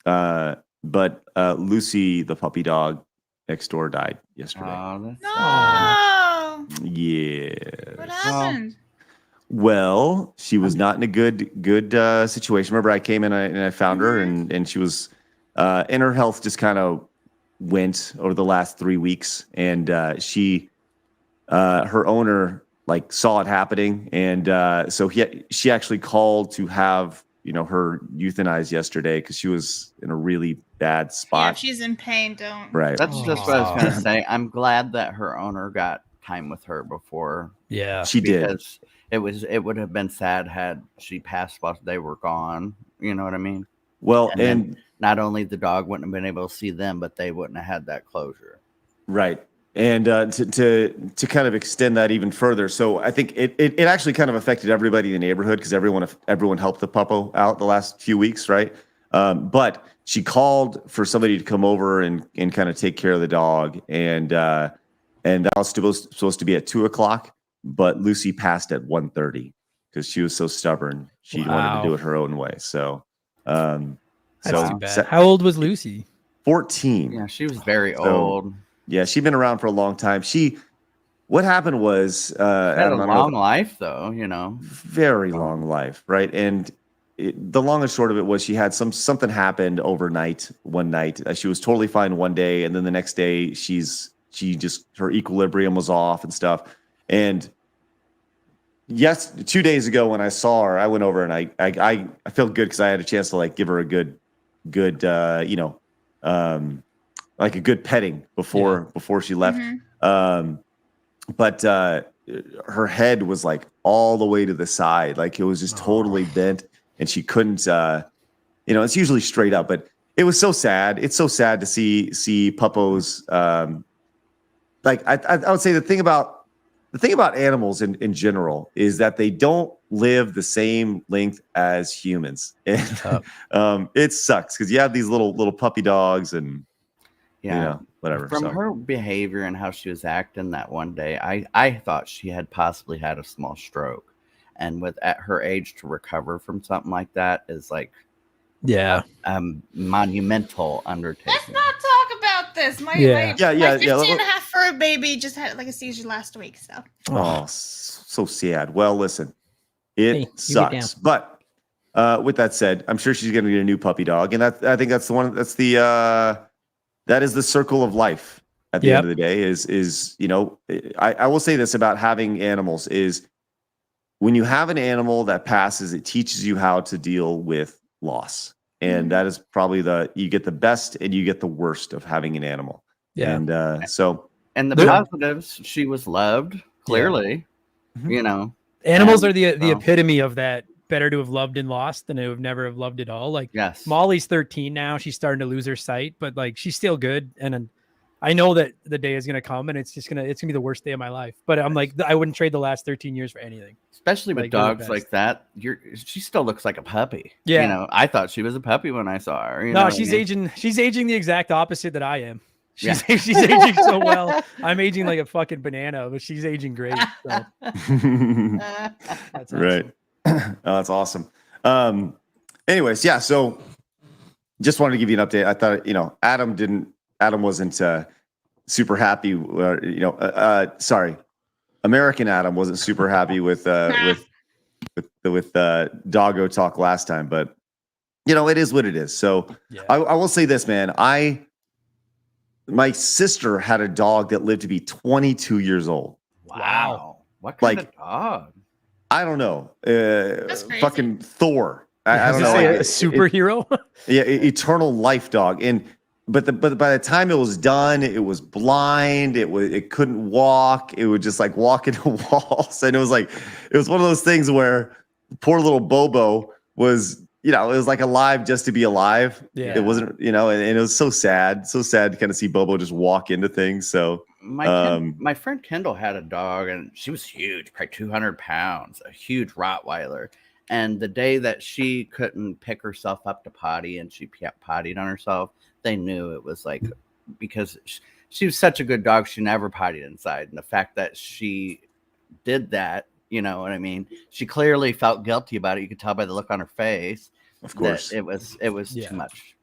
But Lucy, the puppy dog next door, died yesterday. Oh, No. Yeah. What happened? Well, she was not in a good situation. Remember, I came in and I found her, and she was, and her health just kind of went over the last 3 weeks, and she, her owner like saw it happening, and so she actually called to have her euthanized yesterday because she was in a really bad Yeah, spot. if she's in pain, don't. Right. That's just what I was gonna say. I'm glad that her owner got time with her before. Yeah. She did. Because it would have been sad had she passed while they were gone. You know what I mean? Well, And then not only the dog wouldn't have been able to see them, but they wouldn't have had that closure. right. And to kind of extend that even further, so I think it actually kind of affected everybody in the neighborhood because everyone helped the puppo out the last few weeks, right? But she called for somebody to come over and kind of take care of the dog, and that was supposed to be at 2:00, but Lucy passed at 1:30 because she was so stubborn. She wanted to do it her own way. So, That's too bad. How old was Lucy? 14. Yeah, she was very So, old. Yeah, she'd been around for a long time. What happened was, Had Adam, a I don't know, long life, though. very long life, right? And the long and short of it was she had something happened overnight one night. She was totally fine one day, and then the next day her equilibrium was off and stuff. And yes, 2 days ago when I saw her, I went over and I felt good because I had a chance to like give her a good like a good petting before she left. But her head was like all the way to the side, like it was just totally bent, and she couldn't. It's usually straight up, but it was so sad. It's so sad to see puppos. Like I would say the thing about animals in general is that they don't live the same length as humans, and it sucks because you have these little puppy dogs and. Yeah, whatever. From her behavior and how she was acting that one day, I thought she had possibly had a small stroke, and at her age to recover from something like that is like, monumental undertaking. Let's not talk about this. My 15 and a half fur baby just had like a seizure last week. So. Oh, so sad. Well, listen, it sucks. But with that said, I'm sure she's going to get a new puppy dog, and I think that's the one. That's the. That is the circle of life at the end of the day is I will say this about having animals is when you have an animal that passes, it teaches you how to deal with loss. And that is probably you get the best and you get the worst of having an animal. Yeah. And and the positives, she was loved, clearly, Animals are the epitome of that. Better to have loved and lost than to have never have loved at all. Like Molly's 13 now. She's starting to lose her sight, but like she's still good. And I know that the day is going to come and it's going to be the worst day of my life. But I'm like, I wouldn't trade the last 13 years for anything. Especially with dogs like that. She still looks like a puppy. Yeah. I thought she was a puppy when I saw her. No, she's aging. She's aging the exact opposite that I am. She's aging so well. I'm aging like a fucking banana, but she's aging great. So. That's awesome. Right. Oh, that's awesome. Anyways, yeah. So just wanted to give you an update. I thought, Adam wasn't super happy. American Adam wasn't super happy with doggo talk last time, but it is what it is. So I will say this, man. My sister had a dog that lived to be 22 years old. Wow. What kind of dog? I don't know, crazy. fucking Thor. I don't Is know, this like, a superhero. eternal life dog. And but by the time it was done, it was blind. It couldn't walk. It would just like walk into walls, and it was one of those things where poor little Bobo was, it was like alive just to be alive. Yeah. It wasn't, and it was so sad to kind of see Bobo just walk into things. So My friend Kendall had a dog, and she was huge, probably 200 pounds, a huge Rottweiler. And the day that she couldn't pick herself up to potty and she pottied on herself, they knew it was like, because she was such a good dog, she never pottied inside. And the fact that she did that, you know what I mean? She clearly felt guilty about it. You could tell by the look on her face. of course, It was too much.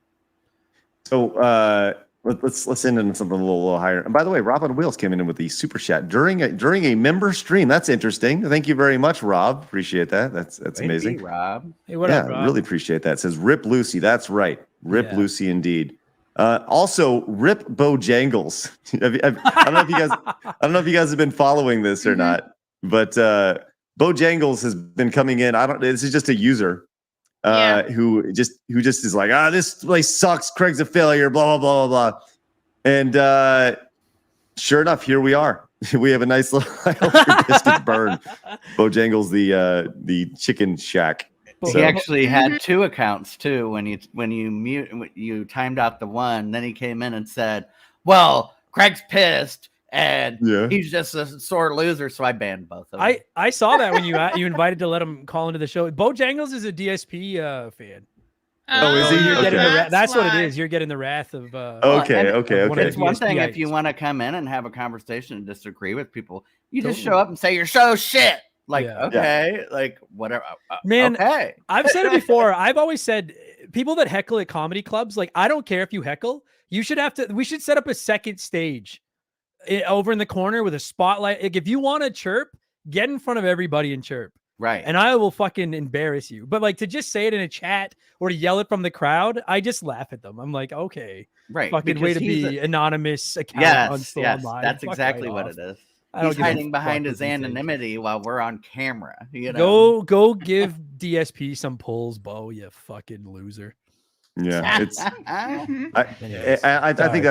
So let's end on something a little higher. And by the way, Rob on Wheels came in with the super chat during a member stream. That's interesting. Thank you very much, Rob. Appreciate that. That's amazing. Hey, Rob. Hey, what up, Rob? Really appreciate that. It says Rip Lucy. That's right. Rip Lucy indeed. Also Rip Bojangles. I don't know if you guys have been following this or not, but Bojangles has been coming in. This is just a user who just is like, this place sucks. Craig's a failure, blah, blah, blah, blah. And sure enough, here we are. We have a nice little biscuit burn. Bojangles, the chicken shack. He actually had two accounts too. When you timed out the one, then he came in and said, well, Craig's pissed and he's just a sore loser, so I banned both of them. I saw that when you invited to let him call into the show. Bojangles is a DSP fan. Oh, is he? You're getting Okay. that's what it is. You're getting the wrath of okay. It's one thing DSP if you want to come in and have a conversation and disagree with people, you just show up and say you're so shit. Like, okay, like whatever. Man, okay. I've said it before. I've always said people that heckle at comedy clubs, like, I don't care if you heckle. We should set up a second stage over in the corner with a spotlight. Like, if you want to chirp, get in front of everybody and chirp. Right. And I will fucking embarrass you. But like, to just say it in a chat or to yell it from the crowd, I just laugh at them. I'm like, okay, right. Fucking Because way to be anonymous account. Yes, online. that's Fuck exactly right what off. it is. I don't He's give a hiding behind fuck his what you think. anonymity while we're on camera. You know, Go give DSP some pulls, Bo. You fucking loser. Yeah, it's. Anyways, I think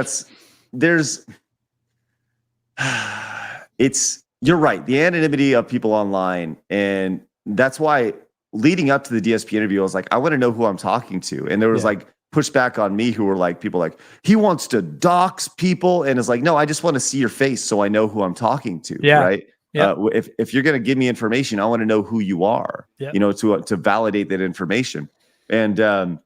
you're right. The anonymity of people online, and that's why leading up to the DSP interview, I was like, I want to know who I'm talking to, and there was like pushback on me who were like, people like, he wants to dox people, and it's like, no, I just want to see your face so I know who I'm talking to. Yeah. Right. Yeah. If you're gonna give me information, I want to know who you are. Yeah. To validate that information, and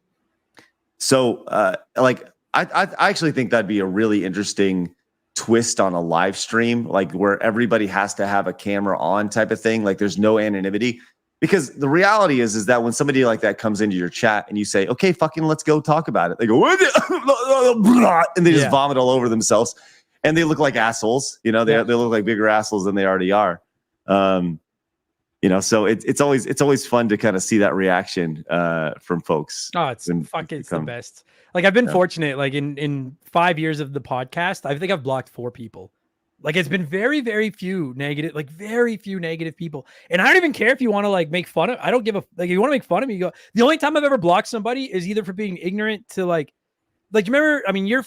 so like I actually think that'd be a really interesting twist on a live stream, like where everybody has to have a camera on type of thing. Like there's no anonymity, because the reality is that when somebody like that comes into your chat and you say, okay, fucking let's go talk about it, they go, and they just vomit all over themselves and they look like assholes. They look like bigger assholes than they already are. So it's always fun to kind of see that reaction from folks. Oh, it's the best. Like, I've been fortunate, like in 5 years of the podcast, I think I've blocked 4 people. Like, it's been very, very few negative people. And I don't even care if you want to like make fun of, I don't give a, like, if you want to make fun of me, you go. The only time I've ever blocked somebody is either for being ignorant to like you remember, I mean, I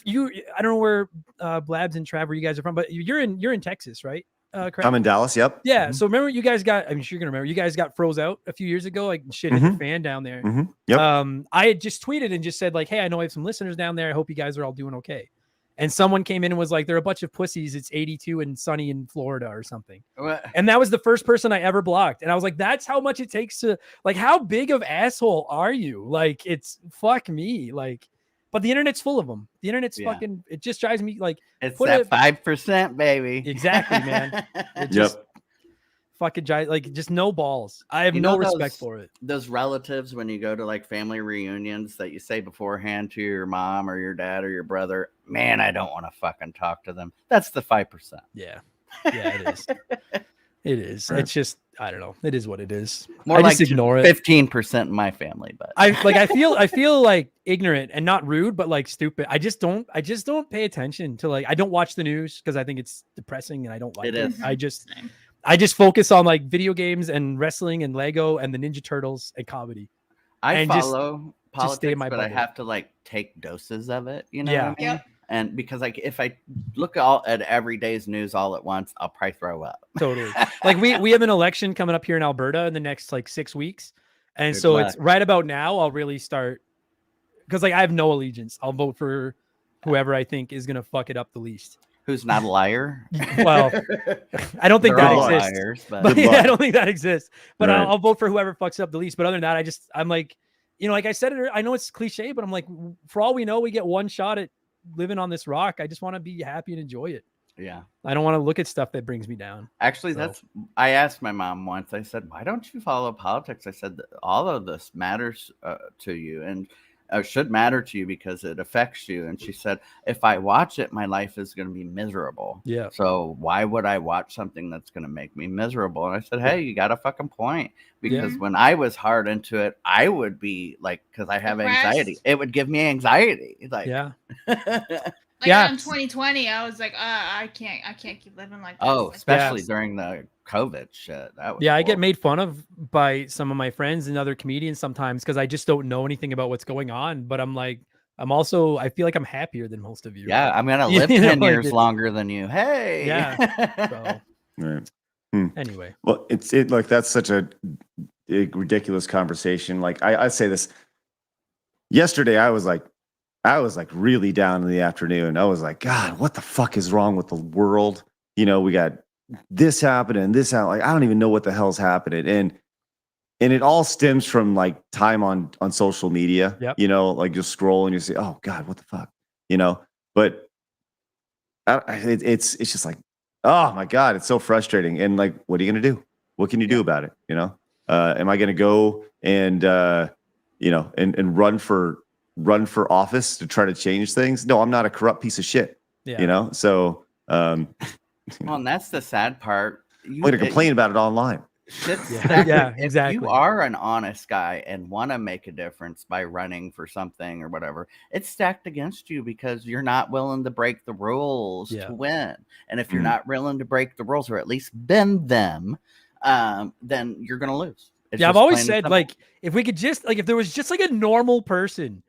don't know where Blabs and Trav, where you guys are from, but you're in Texas, right? I'm in Dallas. Yep. Yeah. So remember, you guys got, I'm sure you're gonna remember, you guys got froze out a few years ago, like shit hit the fan down there. Yep. I had just tweeted and just said like, hey, I know I have some listeners down there. I hope you guys are all doing okay. And someone came in and was like, they're a bunch of pussies. It's 82 and sunny in Florida or something. And that was the first person I ever blocked. And I was like, that's how much it takes to, like, how big of asshole are you? Like, it's fuck me. Like, but the internet's full of them. The internet's fucking, it just drives me like, it's that 5%, baby. Exactly, man. It just fucking like, just no balls. I have no respect for it. Those relatives, when you go to like family reunions, that you say beforehand to your mom or your dad or your brother, man, I don't want to fucking talk to them. That's the 5%. Yeah. Yeah, it is. It is. It's just, I don't know. It is what it is. More I like just ignore it. 15% in my family, but I feel like ignorant and not rude, but like stupid. I just don't pay attention to, like, I don't watch the news because I think it's depressing and I don't like it. I just focus on like video games and wrestling and Lego and the Ninja Turtles and comedy. I And just- follow stay in politics, my but I bubble. have to like take doses of it. You know Yeah. what I mean? Yep. And because like if I look at every day's news all at once, I'll probably throw up. Totally. Like we have an election coming up here in Alberta in the next like 6 weeks. And Good so luck. it's right about now I'll really start because like I have no allegiance. I'll vote for whoever I think is gonna fuck it up the least. Who's not a liar? Well, I don't think They're that all exists. liars, but But Good yeah, I luck. don't think that exists. But Right. I'll vote for whoever fucks it up the least. But other than that, I'm like, you know, like I said it, I know it's cliche, but I'm like, for all we know, we get one shot at living on this rock. I just want to be happy and enjoy it. yeah. I don't want to look at stuff that brings me down. Actually, So- that's. I asked my mom once. I said, "Why don't you follow politics?" I said, "All of this matters to you, and should matter to you because it affects you." And she said, "If I watch it, my life is going to be miserable. Yeah. So why would I watch something that's going to make me miserable?" And I said, "Hey, you got a fucking point." Because when I was hard into it, I would be like, because I have anxiety, Depressed. it would give me anxiety. Like, Yeah. Like Yeah. in 2020, I was like, I can't keep living like this. oh, Like, especially Yes. during the COVID shit. That was Yeah, I get horrible. made fun of by some of my friends and other comedians sometimes because I just don't know anything about what's going on. But I'm like, I feel like I'm happier than most of you. Yeah, I'm gonna You live know, 10 like years it's- longer than you. Hey. Yeah. So Right. anyway, Well, it like that's such a ridiculous conversation. Like I say this yesterday, I was like really down in the afternoon. I was like, God, what the fuck is wrong with the world? You know, we got this happening and this out. Like, I don't even know what the hell's happening. And it all stems from like time on social media. Yep. You know, like just scroll and you say, oh God, what the fuck? You know, but it's just like, oh my God, it's so frustrating. And like, what are you gonna do? What can you do about it? You know? Am I gonna go and you know, and run for office to try to change things? No, I'm not a corrupt piece of shit. yeah. You know, so Well, and that's the sad part. I'm going to complain about it online. Shit's Yeah, stacked. yeah, If exactly. you are an honest guy and want to make a difference by running for something or whatever, it's stacked against you because you're not willing to break the rules Yeah. to win. And if you're Mhm. not willing to break the rules or at least bend them, then you're going to lose. It's Yeah, I've just always plain and said simple. like if we could just like if there was just like a normal person,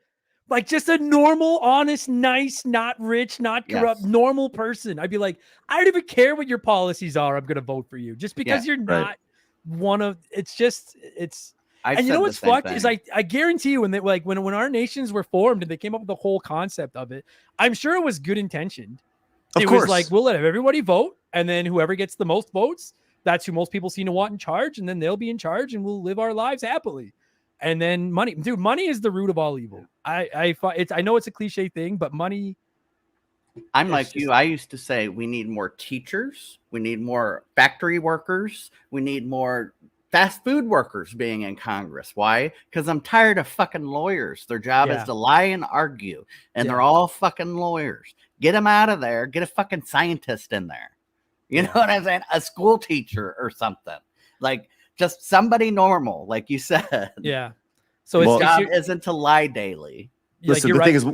like just a normal, honest, nice, not rich, not corrupt, Yes. normal person, I'd be like, I don't even care what your policies are. I'm gonna vote for you just because you're not one of. It's just it's. I've And you said know the what's same fucked is thing. I guarantee you when they like when our nations were formed and they came up with the whole concept of it, I'm sure it was good intentioned. Of It course. was like we'll let everybody vote, and then whoever gets the most votes, that's who most people seem to want in charge, and then they'll be in charge, and we'll live our lives happily. And then money, dude, money is the root of all evil. I know it's a cliche thing, but money. I'm It's like just- you. I used to say we need more teachers, we need more factory workers, we need more fast food workers being in Congress. Why? Because I'm tired of fucking lawyers. Their job Yeah. is to lie and argue, and Yeah. they're all fucking lawyers. Get them out of there. Get a fucking scientist in there. You know what I'm saying? A school teacher or something. Like just somebody normal, like you said. Yeah. So it's, Well- Job you're- isn't to lie daily. like, Listen, you're the right. thing is,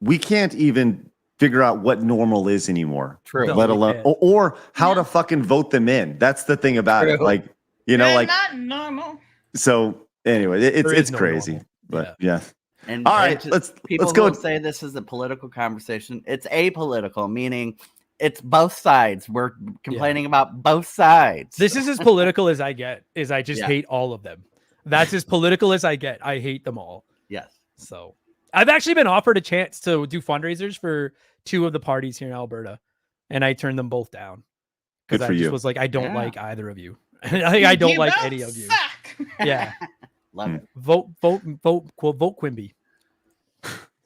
we can't even figure out what normal is anymore. True. No. Let we alone can't. or how No. to fucking vote them in. That's the thing about it. True. Like, you know, They're like not normal. so. Anyway, it's There is no crazy, normal. but yeah. And All and right, to- let's people go. will say this is a political conversation. It's apolitical, meaning it's both sides. We're complaining about both sides. This is as political as I get. Is I just Yeah. hate all of them. That's as political as I get. I hate them all. yes. So I've actually been offered a chance to do fundraisers for 2 of the parties here in Alberta, and I turned them both down Good because I for just you. was like, I don't Yeah. like either of you. I don't You like both any of you. Suck. Yeah, Love Hmm. it. vote Quimby.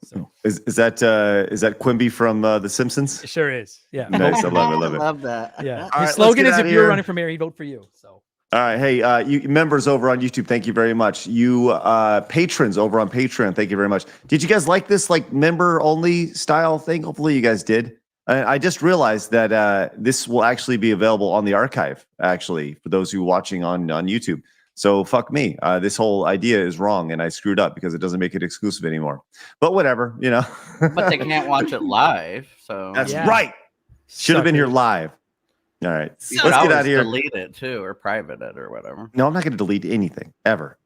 So Is that Quimby from The Simpsons? it sure is. Yeah. Nice, I Vote love it, Quimby. love it. Love that. Yeah. All His right, let's slogan get is outta if you were here. running for mayor, he'd vote for you. So All right, hey, you members over on YouTube, thank you very much. You patrons over on Patreon, thank you very much. Did you guys like this like member only style thing? Hopefully you guys did. I just realized that this will actually be available on the archive, actually, for those who are watching on YouTube. So fuck me. This whole idea is wrong, and I screwed up because it doesn't make it exclusive anymore. But whatever, you know. But they can't watch it live. So That's Yeah. right. Should have been here Suckers. live. All right. So- You Let's could get out always of here. delete it too, or private it, or whatever. No, I'm not going to delete anything ever.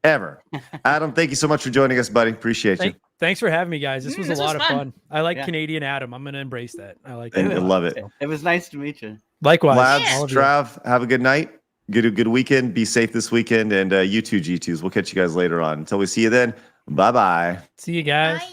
Adam, thank you so much for joining us, buddy. Appreciate you. Thanks for having me, guys. This was a This lot was of fun. fun. I like Yeah. Canadian Adam. I'm gonna embrace that. I like And that. I love it. It was nice to meet you. Likewise, Lads, all of you. Trav, have a good night. Good weekend. Be safe this weekend. And you too, G2s. We'll catch you guys later on. Until we see you then, bye-bye. See you guys. Bye.